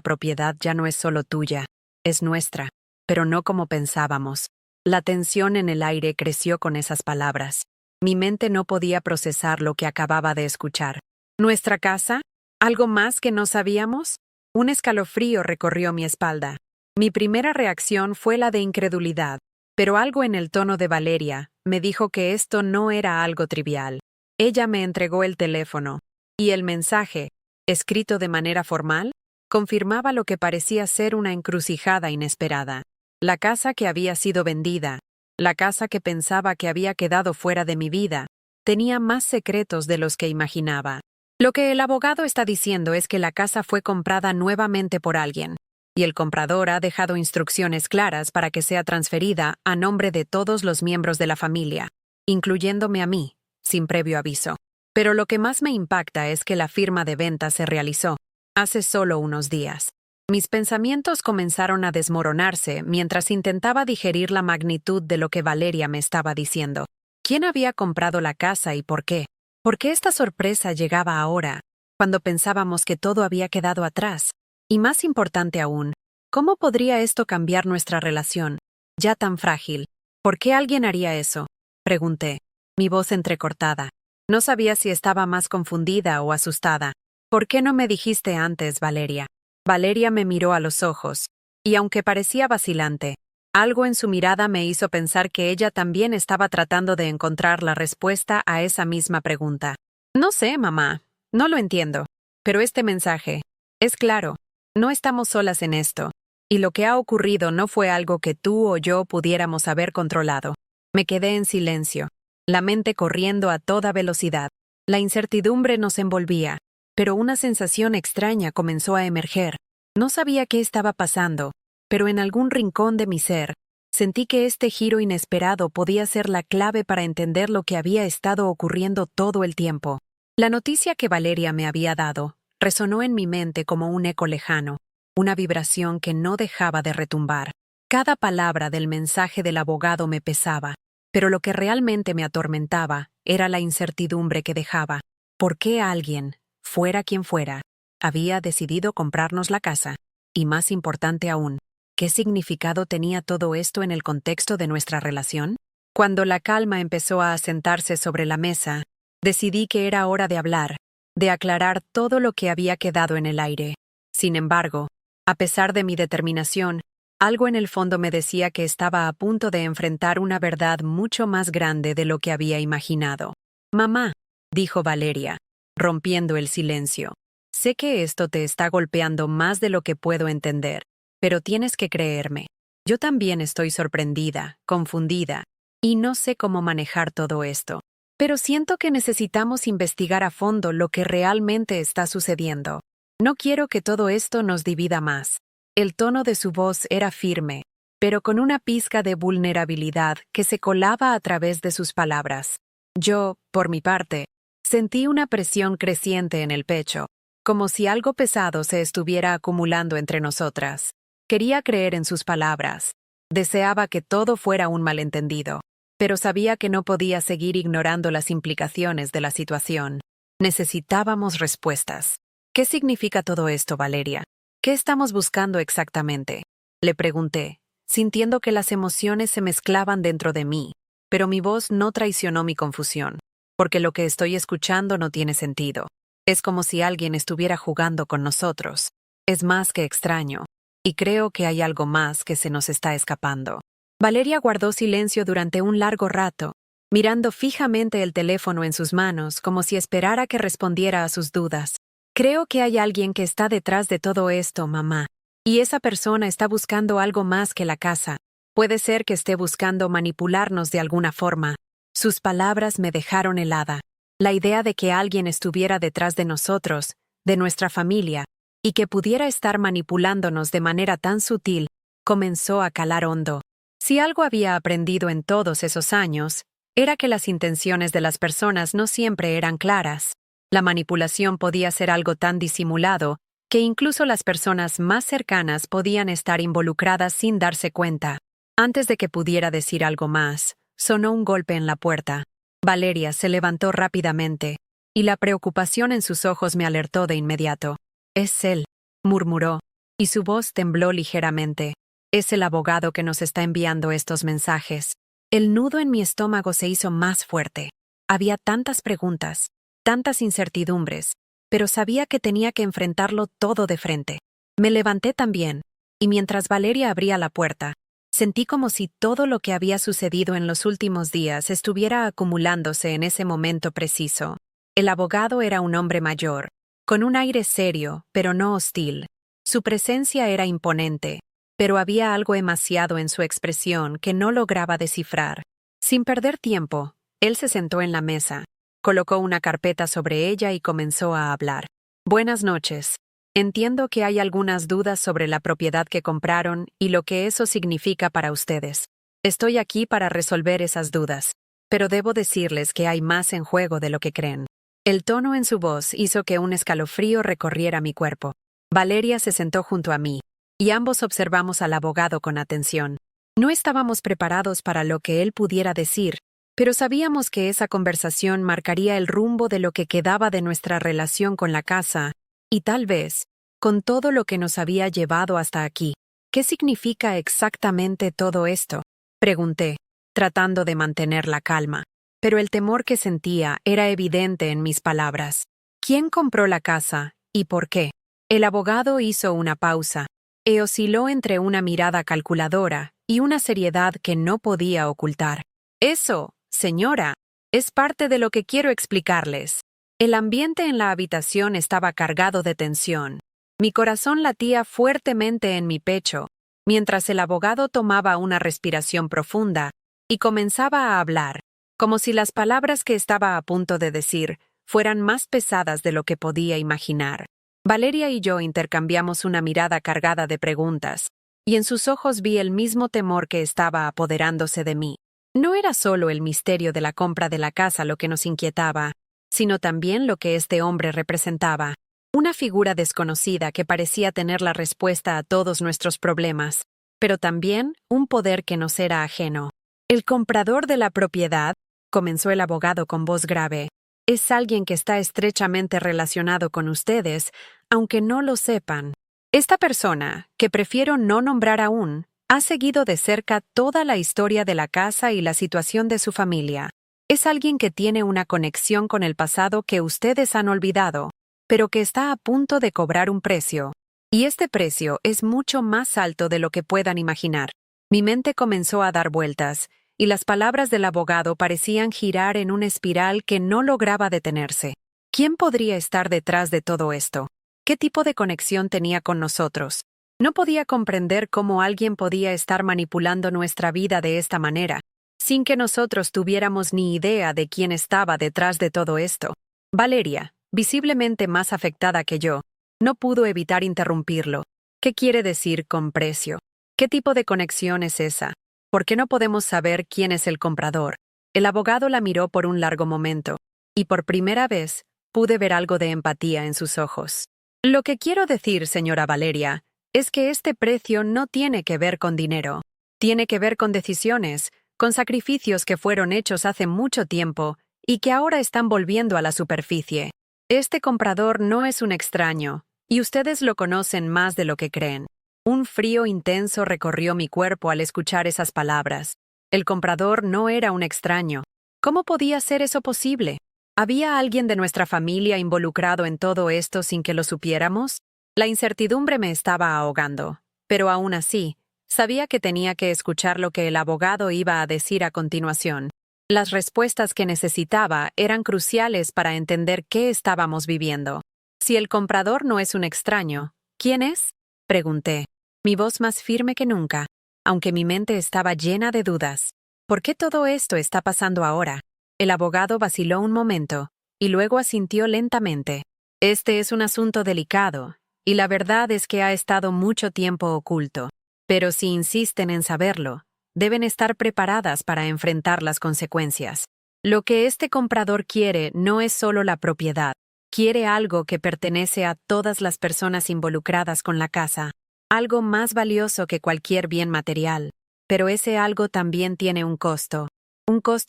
propiedad ya no es solo tuya, es nuestra, pero no como pensábamos». La tensión en el aire creció con esas palabras. Mi mente no podía procesar lo que acababa de escuchar. ¿Nuestra casa? ¿Algo más que no sabíamos? Un escalofrío recorrió mi espalda. Mi primera reacción fue la de incredulidad, pero algo en el tono de Valeria me dijo que esto no era algo trivial. Ella me entregó el teléfono, y el mensaje, escrito de manera formal, confirmaba lo que parecía ser una encrucijada inesperada. La casa que había sido vendida, la casa que pensaba que había quedado fuera de mi vida, tenía más secretos de los que imaginaba. Lo que el abogado está diciendo es que la casa fue comprada nuevamente por alguien, y el comprador ha dejado instrucciones claras para que sea transferida a nombre de todos los miembros de la familia, incluyéndome a mí, sin previo aviso. Pero lo que más me impacta es que la firma de venta se realizó hace solo unos días. Mis pensamientos comenzaron a desmoronarse mientras intentaba digerir la magnitud de lo que Valeria me estaba diciendo. ¿Quién había comprado la casa y por qué? ¿Por qué esta sorpresa llegaba ahora, cuando pensábamos que todo había quedado atrás? Y más importante aún, ¿cómo podría esto cambiar nuestra relación, ya tan frágil? ¿Por qué alguien haría eso?, pregunté, mi voz entrecortada. No sabía si estaba más confundida o asustada. ¿Por qué no me dijiste antes, Valeria? Valeria me miró a los ojos, y aunque parecía vacilante, algo en su mirada me hizo pensar que ella también estaba tratando de encontrar la respuesta a esa misma pregunta. «No sé, mamá, no lo entiendo, pero este mensaje, es claro, no estamos solas en esto, y lo que ha ocurrido no fue algo que tú o yo pudiéramos haber controlado». Me quedé en silencio, la mente corriendo a toda velocidad. La incertidumbre nos envolvía, pero una sensación extraña comenzó a emerger. No sabía qué estaba pasando, pero en algún rincón de mi ser, sentí que este giro inesperado podía ser la clave para entender lo que había estado ocurriendo todo el tiempo. La noticia que Valeria me había dado resonó en mi mente como un eco lejano, una vibración que no dejaba de retumbar. Cada palabra del mensaje del abogado me pesaba, pero lo que realmente me atormentaba era la incertidumbre que dejaba. ¿Por qué alguien, fuera quien fuera, había decidido comprarnos la casa? Y más importante aún, ¿qué significado tenía todo esto en el contexto de nuestra relación? Cuando la calma empezó a asentarse sobre la mesa, decidí que era hora de hablar, de aclarar todo lo que había quedado en el aire. Sin embargo, a pesar de mi determinación, algo en el fondo me decía que estaba a punto de enfrentar una verdad mucho más grande de lo que había imaginado. «Mamá», dijo Valeria, rompiendo el silencio, «sé que esto te está golpeando más de lo que puedo entender, pero tienes que creerme. Yo también estoy sorprendida, confundida, y no sé cómo manejar todo esto. Pero siento que necesitamos investigar a fondo lo que realmente está sucediendo. No quiero que todo esto nos divida más». El tono de su voz era firme, pero con una pizca de vulnerabilidad que se colaba a través de sus palabras. Yo, por mi parte, sentí una presión creciente en el pecho, como si algo pesado se estuviera acumulando entre nosotras. Quería creer en sus palabras. Deseaba que todo fuera un malentendido, pero sabía que no podía seguir ignorando las implicaciones de la situación. Necesitábamos respuestas. «¿Qué significa todo esto, Valeria? ¿Qué estamos buscando exactamente?», le pregunté, sintiendo que las emociones se mezclaban dentro de mí, pero mi voz no traicionó mi confusión, porque lo que estoy escuchando no tiene sentido. Es como si alguien estuviera jugando con nosotros. Es más que extraño, y creo que hay algo más que se nos está escapando. Valeria guardó silencio durante un largo rato, mirando fijamente el teléfono en sus manos como si esperara que respondiera a sus dudas. Creo que hay alguien que está detrás de todo esto, mamá. Y esa persona está buscando algo más que la casa. Puede ser que esté buscando manipularnos de alguna forma. Sus palabras me dejaron helada. La idea de que alguien estuviera detrás de nosotros, de nuestra familia, y que pudiera estar manipulándonos de manera tan sutil, comenzó a calar hondo. Si algo había aprendido en todos esos años, era que las intenciones de las personas no siempre eran claras. La manipulación podía ser algo tan disimulado que incluso las personas más cercanas podían estar involucradas sin darse cuenta. Antes de que pudiera decir algo más, sonó un golpe en la puerta. Valeria se levantó rápidamente, y la preocupación en sus ojos me alertó de inmediato. «Es él», murmuró, y su voz tembló ligeramente. «Es el abogado que nos está enviando estos mensajes». El nudo en mi estómago se hizo más fuerte. Había tantas preguntas, tantas incertidumbres, pero sabía que tenía que enfrentarlo todo de frente. Me levanté también, y mientras Valeria abría la puerta, sentí como si todo lo que había sucedido en los últimos días estuviera acumulándose en ese momento preciso. El abogado era un hombre mayor, con un aire serio, pero no hostil. Su presencia era imponente, pero había algo emaciado en su expresión que no lograba descifrar. Sin perder tiempo, él se sentó en la mesa, colocó una carpeta sobre ella y comenzó a hablar. «Buenas noches. Entiendo que hay algunas dudas sobre la propiedad que compraron y lo que eso significa para ustedes. Estoy aquí para resolver esas dudas, pero debo decirles que hay más en juego de lo que creen». El tono en su voz hizo que un escalofrío recorriera mi cuerpo. Valeria se sentó junto a mí, y ambos observamos al abogado con atención. No estábamos preparados para lo que él pudiera decir, pero sabíamos que esa conversación marcaría el rumbo de lo que quedaba de nuestra relación con la casa, y tal vez, con todo lo que nos había llevado hasta aquí. «¿Qué significa exactamente todo esto?», pregunté, tratando de mantener la calma. Pero el temor que sentía era evidente en mis palabras. «¿Quién compró la casa y por qué?». El abogado hizo una pausa, e osciló entre una mirada calculadora y una seriedad que no podía ocultar. «Eso, señora, es parte de lo que quiero explicarles». El ambiente en la habitación estaba cargado de tensión. Mi corazón latía fuertemente en mi pecho, mientras el abogado tomaba una respiración profunda y comenzaba a hablar, como si las palabras que estaba a punto de decir fueran más pesadas de lo que podía imaginar. Valeria y yo intercambiamos una mirada cargada de preguntas, y en sus ojos vi el mismo temor que estaba apoderándose de mí. No era solo el misterio de la compra de la casa lo que nos inquietaba, sino también lo que este hombre representaba, una figura desconocida que parecía tener la respuesta a todos nuestros problemas, pero también un poder que nos era ajeno. «El comprador de la propiedad», comenzó el abogado con voz grave, «es alguien que está estrechamente relacionado con ustedes, aunque no lo sepan. Esta persona, que prefiero no nombrar aún, ha seguido de cerca toda la historia de la casa y la situación de su familia. Es alguien que tiene una conexión con el pasado que ustedes han olvidado, pero que está a punto de cobrar un precio. Y este precio es mucho más alto de lo que puedan imaginar». Mi mente comenzó a dar vueltas, y las palabras del abogado parecían girar en una espiral que no lograba detenerse. ¿Quién podría estar detrás de todo esto? ¿Qué tipo de conexión tenía con nosotros? No podía comprender cómo alguien podía estar manipulando nuestra vida de esta manera, sin que nosotros tuviéramos ni idea de quién estaba detrás de todo esto. Valeria, visiblemente más afectada que yo, no pudo evitar interrumpirlo. «¿Qué quiere decir con precio? ¿Qué tipo de conexión es esa? ¿Por qué no podemos saber quién es el comprador?». El abogado la miró por un largo momento, y por primera vez pude ver algo de empatía en sus ojos. «Lo que quiero decir, señora Valeria, es que este precio no tiene que ver con dinero. Tiene que ver con decisiones, con sacrificios que fueron hechos hace mucho tiempo y que ahora están volviendo a la superficie. Este comprador no es un extraño, y ustedes lo conocen más de lo que creen. Un frío intenso recorrió mi cuerpo al escuchar esas palabras. El comprador no era un extraño. ¿Cómo podía ser eso posible? ¿Había alguien de nuestra familia involucrado en todo esto sin que lo supiéramos? La incertidumbre me estaba ahogando, pero aún así, sabía que tenía que escuchar lo que el abogado iba a decir a continuación. Las respuestas que necesitaba eran cruciales para entender qué estábamos viviendo. Si el comprador no es un extraño, ¿quién es? Pregunté, mi voz más firme que nunca, aunque mi mente estaba llena de dudas. ¿Por qué todo esto está pasando ahora? El abogado vaciló un momento, y luego asintió lentamente. Este es un asunto delicado, y la verdad es que ha estado mucho tiempo oculto. Pero si insisten en saberlo, deben estar preparadas para enfrentar las consecuencias. Lo que este comprador quiere no es solo la propiedad, quiere algo que pertenece a todas las personas involucradas con la casa, algo más valioso que cualquier bien material. Pero ese algo también tiene un costo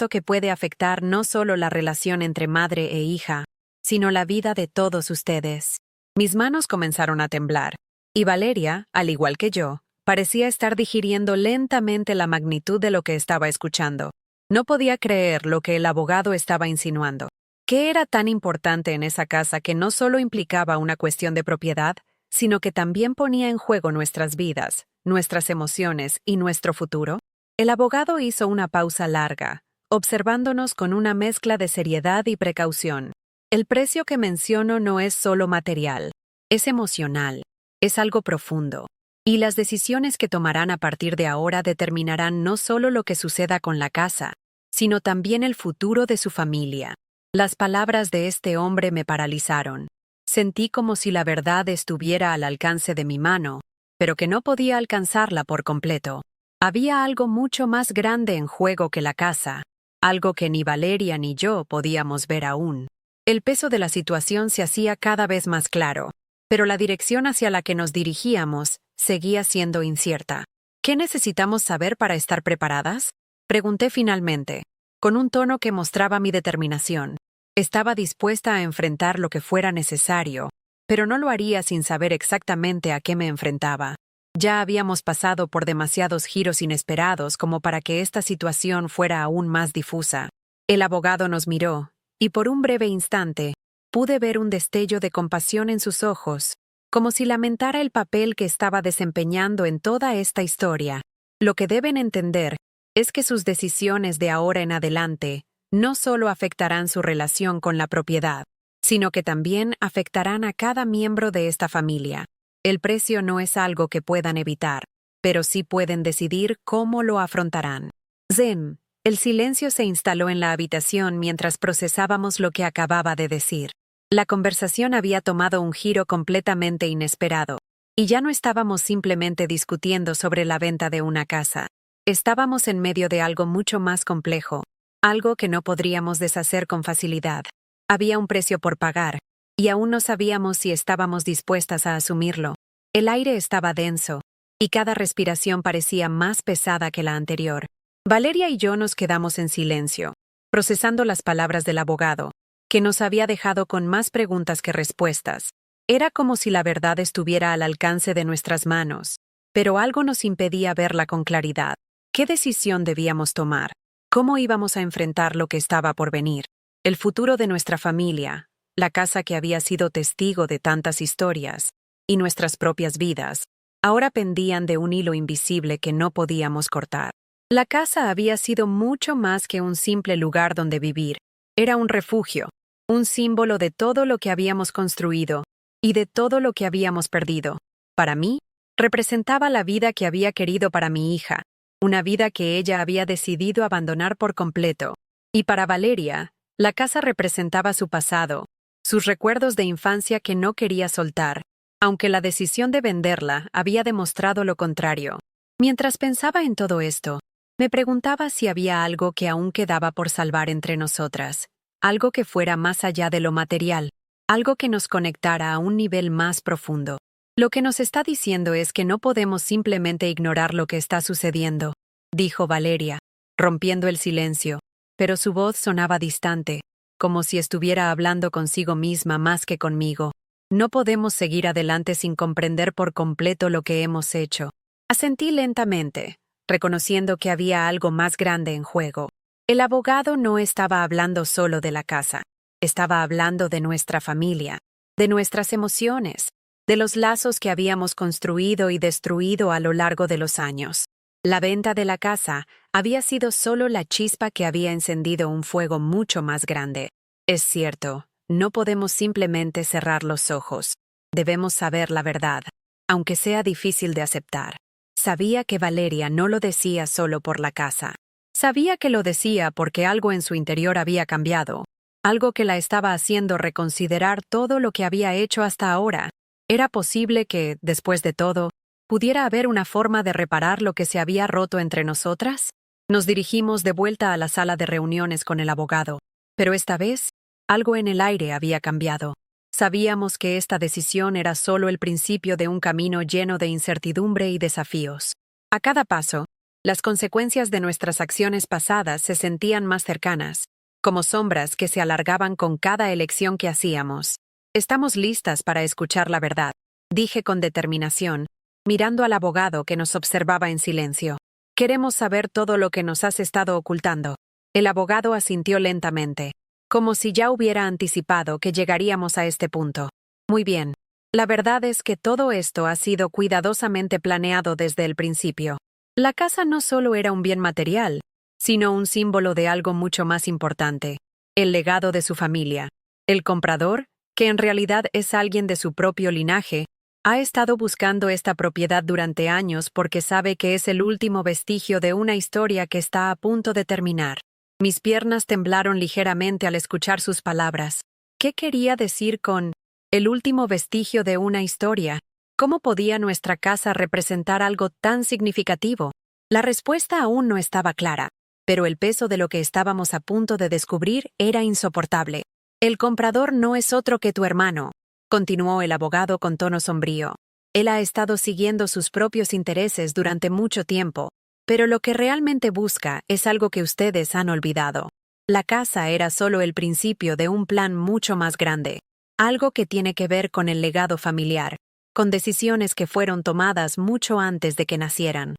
que puede afectar no solo la relación entre madre e hija, sino la vida de todos ustedes. Mis manos comenzaron a temblar, y Valeria, al igual que yo, parecía estar digiriendo lentamente la magnitud de lo que estaba escuchando. No podía creer lo que el abogado estaba insinuando. ¿Qué era tan importante en esa casa que no solo implicaba una cuestión de propiedad, sino que también ponía en juego nuestras vidas, nuestras emociones y nuestro futuro? El abogado hizo una pausa larga, observándonos con una mezcla de seriedad y precaución. El precio que menciono no es solo material, es emocional, es algo profundo. Y las decisiones que tomarán a partir de ahora determinarán no solo lo que suceda con la casa, sino también el futuro de su familia. Las palabras de este hombre me paralizaron. Sentí como si la verdad estuviera al alcance de mi mano, pero que no podía alcanzarla por completo. Había algo mucho más grande en juego que la casa, algo que ni Valeria ni yo podíamos ver aún. El peso de la situación se hacía cada vez más claro, pero la dirección hacia la que nos dirigíamos seguía siendo incierta. ¿Qué necesitamos saber para estar preparadas? Pregunté finalmente, con un tono que mostraba mi determinación. Estaba dispuesta a enfrentar lo que fuera necesario, pero no lo haría sin saber exactamente a qué me enfrentaba. Ya habíamos pasado por demasiados giros inesperados como para que esta situación fuera aún más difusa. El abogado nos miró, y por un breve instante, pude ver un destello de compasión en sus ojos, como si lamentara el papel que estaba desempeñando en toda esta historia. Lo que deben entender es que sus decisiones de ahora en adelante no solo afectarán su relación con la propiedad, sino que también afectarán a cada miembro de esta familia. El precio no es algo que puedan evitar, pero sí pueden decidir cómo lo afrontarán. Zen. El silencio se instaló en la habitación mientras procesábamos lo que acababa de decir. La conversación había tomado un giro completamente inesperado, y ya no estábamos simplemente discutiendo sobre la venta de una casa. Estábamos en medio de algo mucho más complejo, algo que no podríamos deshacer con facilidad. Había un precio por pagar, y aún no sabíamos si estábamos dispuestas a asumirlo. El aire estaba denso, y cada respiración parecía más pesada que la anterior. Valeria y yo nos quedamos en silencio, procesando las palabras del abogado, que nos había dejado con más preguntas que respuestas. Era como si la verdad estuviera al alcance de nuestras manos, pero algo nos impedía verla con claridad. ¿Qué decisión debíamos tomar? ¿Cómo íbamos a enfrentar lo que estaba por venir? El futuro de nuestra familia, la casa que había sido testigo de tantas historias, y nuestras propias vidas, ahora pendían de un hilo invisible que no podíamos cortar. La casa había sido mucho más que un simple lugar donde vivir. Era un refugio, un símbolo de todo lo que habíamos construido y de todo lo que habíamos perdido. Para mí, representaba la vida que había querido para mi hija, una vida que ella había decidido abandonar por completo. Y para Valeria, la casa representaba su pasado, sus recuerdos de infancia que no quería soltar, aunque la decisión de venderla había demostrado lo contrario. Mientras pensaba en todo esto, me preguntaba si había algo que aún quedaba por salvar entre nosotras, algo que fuera más allá de lo material, algo que nos conectara a un nivel más profundo. Lo que nos está diciendo es que no podemos simplemente ignorar lo que está sucediendo, dijo Valeria, rompiendo el silencio, pero su voz sonaba distante, como si estuviera hablando consigo misma más que conmigo. No podemos seguir adelante sin comprender por completo lo que hemos hecho. Asentí lentamente, reconociendo que había algo más grande en juego. El abogado no estaba hablando solo de la casa. Estaba hablando de nuestra familia, de nuestras emociones, de los lazos que habíamos construido y destruido a lo largo de los años. La venta de la casa había sido solo la chispa que había encendido un fuego mucho más grande. Es cierto, no podemos simplemente cerrar los ojos. Debemos saber la verdad, aunque sea difícil de aceptar. Sabía que Valeria no lo decía solo por la casa. Sabía que lo decía porque algo en su interior había cambiado, algo que la estaba haciendo reconsiderar todo lo que había hecho hasta ahora. ¿Era posible que, después de todo, pudiera haber una forma de reparar lo que se había roto entre nosotras? Nos dirigimos de vuelta a la sala de reuniones con el abogado, pero esta vez, algo en el aire había cambiado. Sabíamos que esta decisión era solo el principio de un camino lleno de incertidumbre y desafíos. A cada paso, las consecuencias de nuestras acciones pasadas se sentían más cercanas, como sombras que se alargaban con cada elección que hacíamos. Estamos listas para escuchar la verdad, dije con determinación, mirando al abogado que nos observaba en silencio. Queremos saber todo lo que nos has estado ocultando. El abogado asintió lentamente, como si ya hubiera anticipado que llegaríamos a este punto. Muy bien. La verdad es que todo esto ha sido cuidadosamente planeado desde el principio. La casa no solo era un bien material, sino un símbolo de algo mucho más importante, el legado de su familia. El comprador, que en realidad es alguien de su propio linaje, ha estado buscando esta propiedad durante años porque sabe que es el último vestigio de una historia que está a punto de terminar. Mis piernas temblaron ligeramente al escuchar sus palabras. ¿Qué quería decir con el último vestigio de una historia? ¿Cómo podía nuestra casa representar algo tan significativo? La respuesta aún no estaba clara, pero el peso de lo que estábamos a punto de descubrir era insoportable. El comprador no es otro que tu hermano, continuó el abogado con tono sombrío. Él ha estado siguiendo sus propios intereses durante mucho tiempo, pero lo que realmente busca es algo que ustedes han olvidado. La casa era solo el principio de un plan mucho más grande, algo que tiene que ver con el legado familiar, con decisiones que fueron tomadas mucho antes de que nacieran.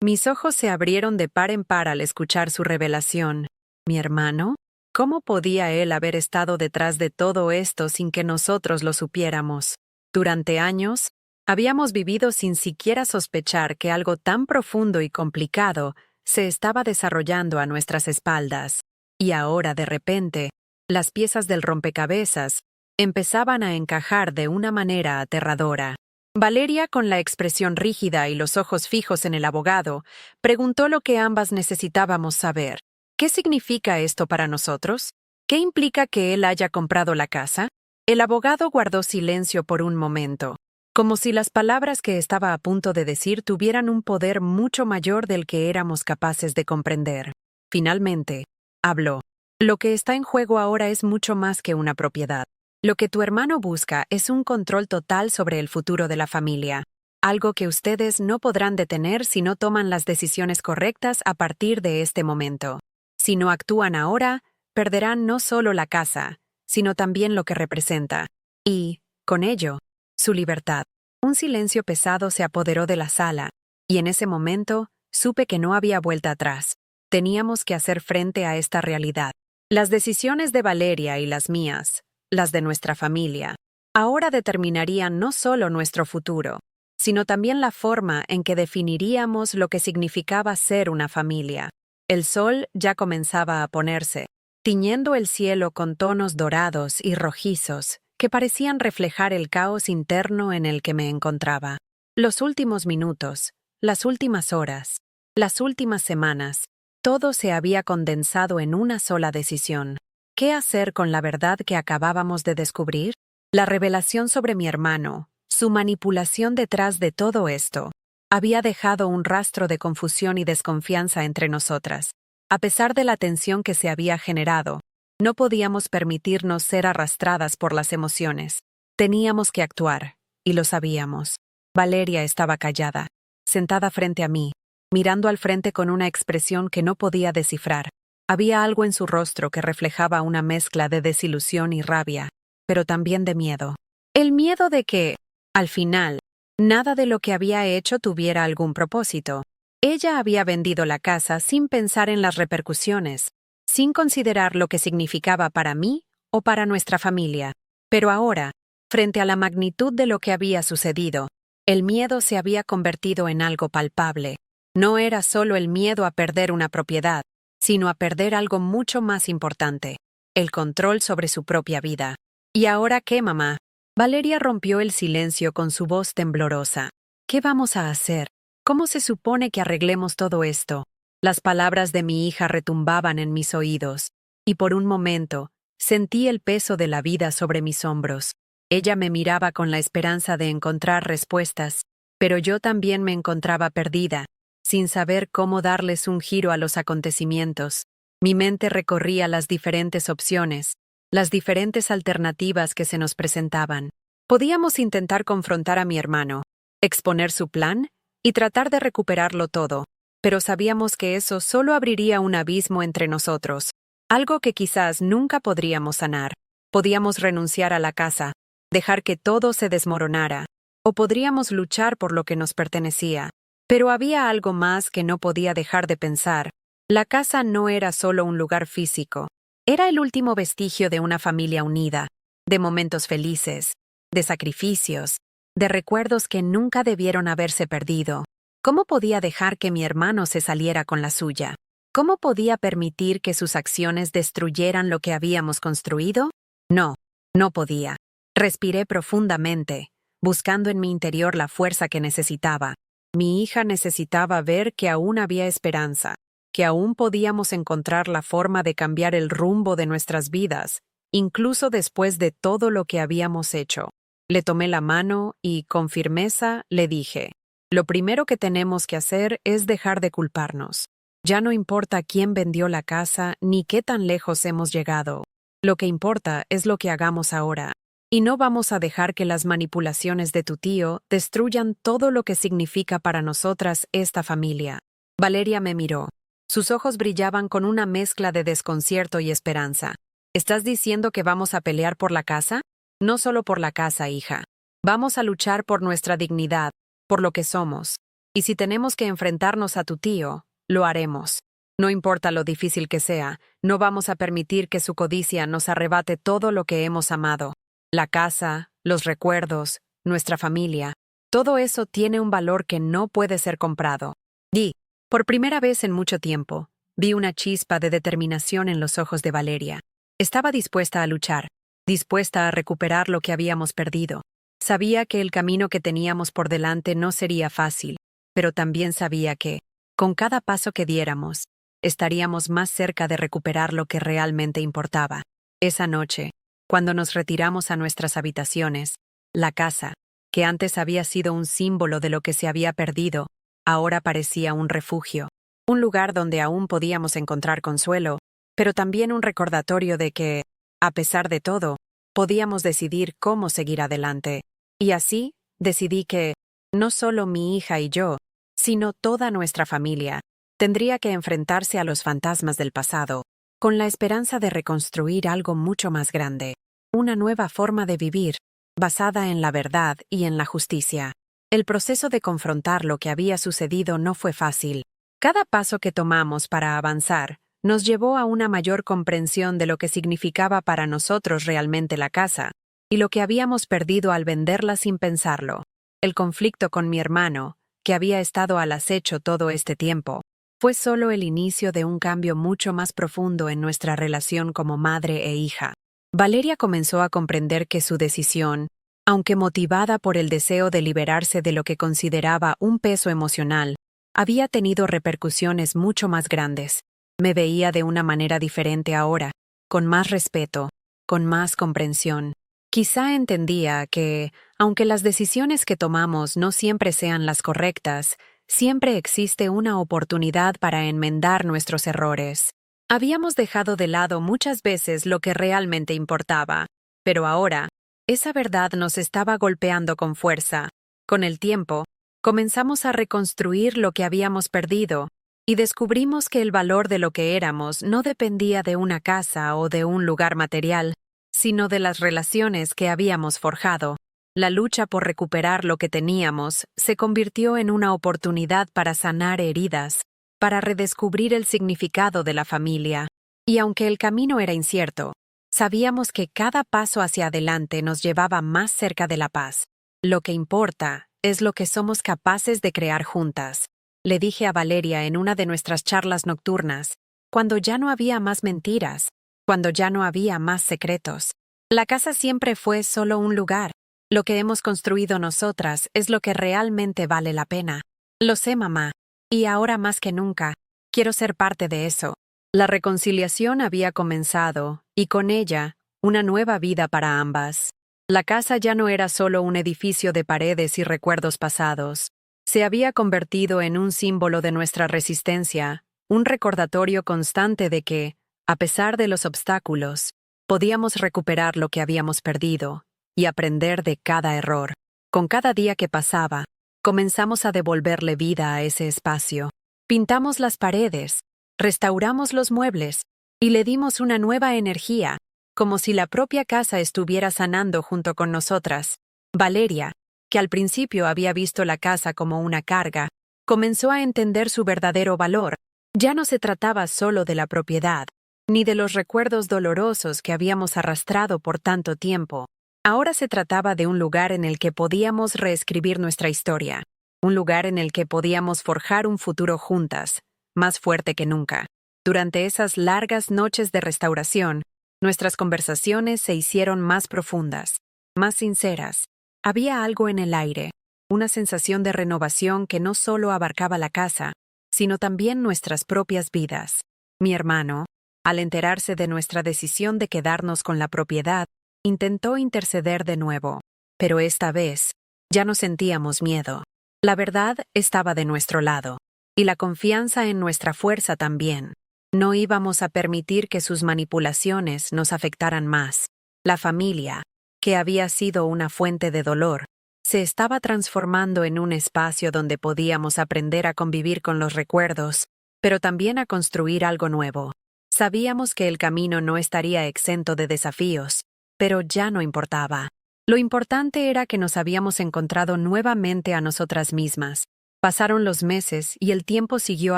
Mis ojos se abrieron de par en par al escuchar su revelación. ¿Mi hermano? ¿Cómo podía él haber estado detrás de todo esto sin que nosotros lo supiéramos? Durante años, habíamos vivido sin siquiera sospechar que algo tan profundo y complicado se estaba desarrollando a nuestras espaldas. Y ahora, de repente, las piezas del rompecabezas empezaban a encajar de una manera aterradora. Valeria, con la expresión rígida y los ojos fijos en el abogado, preguntó lo que ambas necesitábamos saber. ¿Qué significa esto para nosotros? ¿Qué implica que él haya comprado la casa? El abogado guardó silencio por un momento, como si las palabras que estaba a punto de decir tuvieran un poder mucho mayor del que éramos capaces de comprender. Finalmente, habló. Lo que está en juego ahora es mucho más que una propiedad. Lo que tu hermano busca es un control total sobre el futuro de la familia, algo que ustedes no podrán detener si no toman las decisiones correctas a partir de este momento. Si no actúan ahora, perderán no solo la casa, sino también lo que representa. Y, con ello, su libertad. Un silencio pesado se apoderó de la sala, y en ese momento supe que no había vuelta atrás. Teníamos que hacer frente a esta realidad. Las decisiones de Valeria y las mías, las de nuestra familia, ahora determinarían no solo nuestro futuro, sino también la forma en que definiríamos lo que significaba ser una familia. El sol ya comenzaba a ponerse, tiñendo el cielo con tonos dorados y rojizos que parecían reflejar el caos interno en el que me encontraba. Los últimos minutos, las últimas horas, las últimas semanas, todo se había condensado en una sola decisión. ¿Qué hacer con la verdad que acabábamos de descubrir? La revelación sobre mi hermano, su manipulación detrás de todo esto, había dejado un rastro de confusión y desconfianza entre nosotras. A pesar de la tensión que se había generado, no podíamos permitirnos ser arrastradas por las emociones. Teníamos que actuar, y lo sabíamos. Valeria estaba callada, sentada frente a mí, mirando al frente con una expresión que no podía descifrar. Había algo en su rostro que reflejaba una mezcla de desilusión y rabia, pero también de miedo. El miedo de que, al final, nada de lo que había hecho tuviera algún propósito. Ella había vendido la casa sin pensar en las repercusiones, sin considerar lo que significaba para mí o para nuestra familia. Pero ahora, frente a la magnitud de lo que había sucedido, el miedo se había convertido en algo palpable. No era solo el miedo a perder una propiedad, sino a perder algo mucho más importante, el control sobre su propia vida. ¿Y ahora qué, mamá? Valeria rompió el silencio con su voz temblorosa. ¿Qué vamos a hacer? ¿Cómo se supone que arreglemos todo esto? Las palabras de mi hija retumbaban en mis oídos, y por un momento, sentí el peso de la vida sobre mis hombros. Ella me miraba con la esperanza de encontrar respuestas, pero yo también me encontraba perdida, sin saber cómo darles un giro a los acontecimientos. Mi mente recorría las diferentes opciones, las diferentes alternativas que se nos presentaban. Podíamos intentar confrontar a mi hermano, exponer su plan y tratar de recuperarlo todo, pero sabíamos que eso solo abriría un abismo entre nosotros, algo que quizás nunca podríamos sanar. Podíamos renunciar a la casa, dejar que todo se desmoronara, o podríamos luchar por lo que nos pertenecía. Pero había algo más que no podía dejar de pensar. La casa no era solo un lugar físico. Era el último vestigio de una familia unida, de momentos felices, de sacrificios, de recuerdos que nunca debieron haberse perdido. ¿Cómo podía dejar que mi hermano se saliera con la suya? ¿Cómo podía permitir que sus acciones destruyeran lo que habíamos construido? No, no podía. Respiré profundamente, buscando en mi interior la fuerza que necesitaba. Mi hija necesitaba ver que aún había esperanza, que aún podíamos encontrar la forma de cambiar el rumbo de nuestras vidas, incluso después de todo lo que habíamos hecho. Le tomé la mano y, con firmeza, le dije, lo primero que tenemos que hacer es dejar de culparnos. Ya no importa quién vendió la casa ni qué tan lejos hemos llegado. Lo que importa es lo que hagamos ahora. Y no vamos a dejar que las manipulaciones de tu tío destruyan todo lo que significa para nosotras esta familia. Valeria me miró. Sus ojos brillaban con una mezcla de desconcierto y esperanza. ¿Estás diciendo que vamos a pelear por la casa? No solo por la casa, hija. Vamos a luchar por nuestra dignidad, por lo que somos. Y si tenemos que enfrentarnos a tu tío, lo haremos. No importa lo difícil que sea, no vamos a permitir que su codicia nos arrebate todo lo que hemos amado. La casa, los recuerdos, nuestra familia, todo eso tiene un valor que no puede ser comprado. Y, por primera vez en mucho tiempo, vi una chispa de determinación en los ojos de Valeria. Estaba dispuesta a luchar, dispuesta a recuperar lo que habíamos perdido. Sabía que el camino que teníamos por delante no sería fácil, pero también sabía que, con cada paso que diéramos, estaríamos más cerca de recuperar lo que realmente importaba. Esa noche, cuando nos retiramos a nuestras habitaciones, la casa, que antes había sido un símbolo de lo que se había perdido, ahora parecía un refugio, un lugar donde aún podíamos encontrar consuelo, pero también un recordatorio de que, a pesar de todo, podíamos decidir cómo seguir adelante. Y así, decidí que, no solo mi hija y yo, sino toda nuestra familia, tendría que enfrentarse a los fantasmas del pasado, con la esperanza de reconstruir algo mucho más grande, una nueva forma de vivir, basada en la verdad y en la justicia. El proceso de confrontar lo que había sucedido no fue fácil. Cada paso que tomamos para avanzar nos llevó a una mayor comprensión de lo que significaba para nosotros realmente la casa, y lo que habíamos perdido al venderla sin pensarlo. El conflicto con mi hermano, que había estado al acecho todo este tiempo, fue solo el inicio de un cambio mucho más profundo en nuestra relación como madre e hija. Valeria comenzó a comprender que su decisión, aunque motivada por el deseo de liberarse de lo que consideraba un peso emocional, había tenido repercusiones mucho más grandes. Me veía de una manera diferente ahora, con más respeto, con más comprensión. Quizá entendía que, aunque las decisiones que tomamos no siempre sean las correctas, siempre existe una oportunidad para enmendar nuestros errores. Habíamos dejado de lado muchas veces lo que realmente importaba, pero ahora, esa verdad nos estaba golpeando con fuerza. Con el tiempo, comenzamos a reconstruir lo que habíamos perdido, y descubrimos que el valor de lo que éramos no dependía de una casa o de un lugar material, sino de las relaciones que habíamos forjado. La lucha por recuperar lo que teníamos se convirtió en una oportunidad para sanar heridas, para redescubrir el significado de la familia. Y aunque el camino era incierto, sabíamos que cada paso hacia adelante nos llevaba más cerca de la paz. Lo que importa es lo que somos capaces de crear juntas, le dije a Valeria en una de nuestras charlas nocturnas, cuando ya no había más mentiras, cuando ya no había más secretos. La casa siempre fue solo un lugar. Lo que hemos construido nosotras es lo que realmente vale la pena. Lo sé, mamá, y ahora más que nunca, quiero ser parte de eso. La reconciliación había comenzado, y con ella, una nueva vida para ambas. La casa ya no era solo un edificio de paredes y recuerdos pasados. Se había convertido en un símbolo de nuestra resistencia, un recordatorio constante de que, a pesar de los obstáculos, podíamos recuperar lo que habíamos perdido y aprender de cada error. Con cada día que pasaba, comenzamos a devolverle vida a ese espacio. Pintamos las paredes, restauramos los muebles y le dimos una nueva energía, como si la propia casa estuviera sanando junto con nosotras. Valeria, que al principio había visto la casa como una carga, comenzó a entender su verdadero valor. Ya no se trataba solo de la propiedad, ni de los recuerdos dolorosos que habíamos arrastrado por tanto tiempo. Ahora se trataba de un lugar en el que podíamos reescribir nuestra historia, un lugar en el que podíamos forjar un futuro juntas, más fuerte que nunca. Durante esas largas noches de restauración, nuestras conversaciones se hicieron más profundas, más sinceras. Había algo en el aire, una sensación de renovación que no solo abarcaba la casa, sino también nuestras propias vidas. Mi hermano, al enterarse de nuestra decisión de quedarnos con la propiedad, intentó interceder de nuevo, pero esta vez ya no sentíamos miedo. La verdad estaba de nuestro lado, y la confianza en nuestra fuerza también. No íbamos a permitir que sus manipulaciones nos afectaran más. La familia, que había sido una fuente de dolor, se estaba transformando en un espacio donde podíamos aprender a convivir con los recuerdos, pero también a construir algo nuevo. Sabíamos que el camino no estaría exento de desafíos, pero ya no importaba. Lo importante era que nos habíamos encontrado nuevamente a nosotras mismas. Pasaron los meses y el tiempo siguió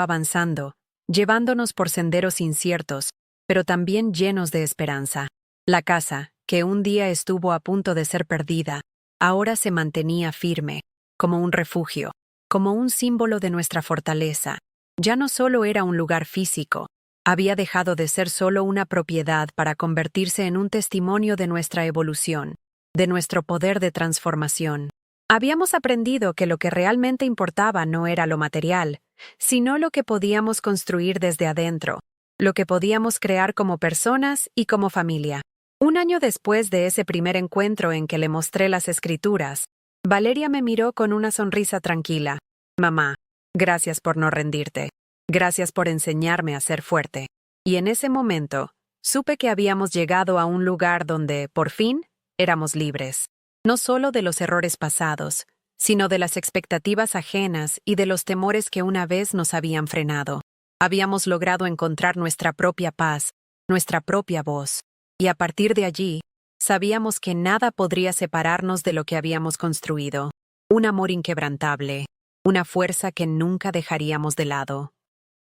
avanzando, llevándonos por senderos inciertos, pero también llenos de esperanza. La casa, que un día estuvo a punto de ser perdida, ahora se mantenía firme, como un refugio, como un símbolo de nuestra fortaleza. Ya no solo era un lugar físico, había dejado de ser solo una propiedad para convertirse en un testimonio de nuestra evolución, de nuestro poder de transformación. Habíamos aprendido que lo que realmente importaba no era lo material, sino lo que podíamos construir desde adentro, lo que podíamos crear como personas y como familia. Un año después de ese primer encuentro en que le mostré las escrituras, Valeria me miró con una sonrisa tranquila. Mamá, gracias por no rendirte. Gracias por enseñarme a ser fuerte. Y en ese momento, supe que habíamos llegado a un lugar donde, por fin, éramos libres. No solo de los errores pasados, sino de las expectativas ajenas y de los temores que una vez nos habían frenado. Habíamos logrado encontrar nuestra propia paz, nuestra propia voz. Y a partir de allí, sabíamos que nada podría separarnos de lo que habíamos construido. Un amor inquebrantable, una fuerza que nunca dejaríamos de lado.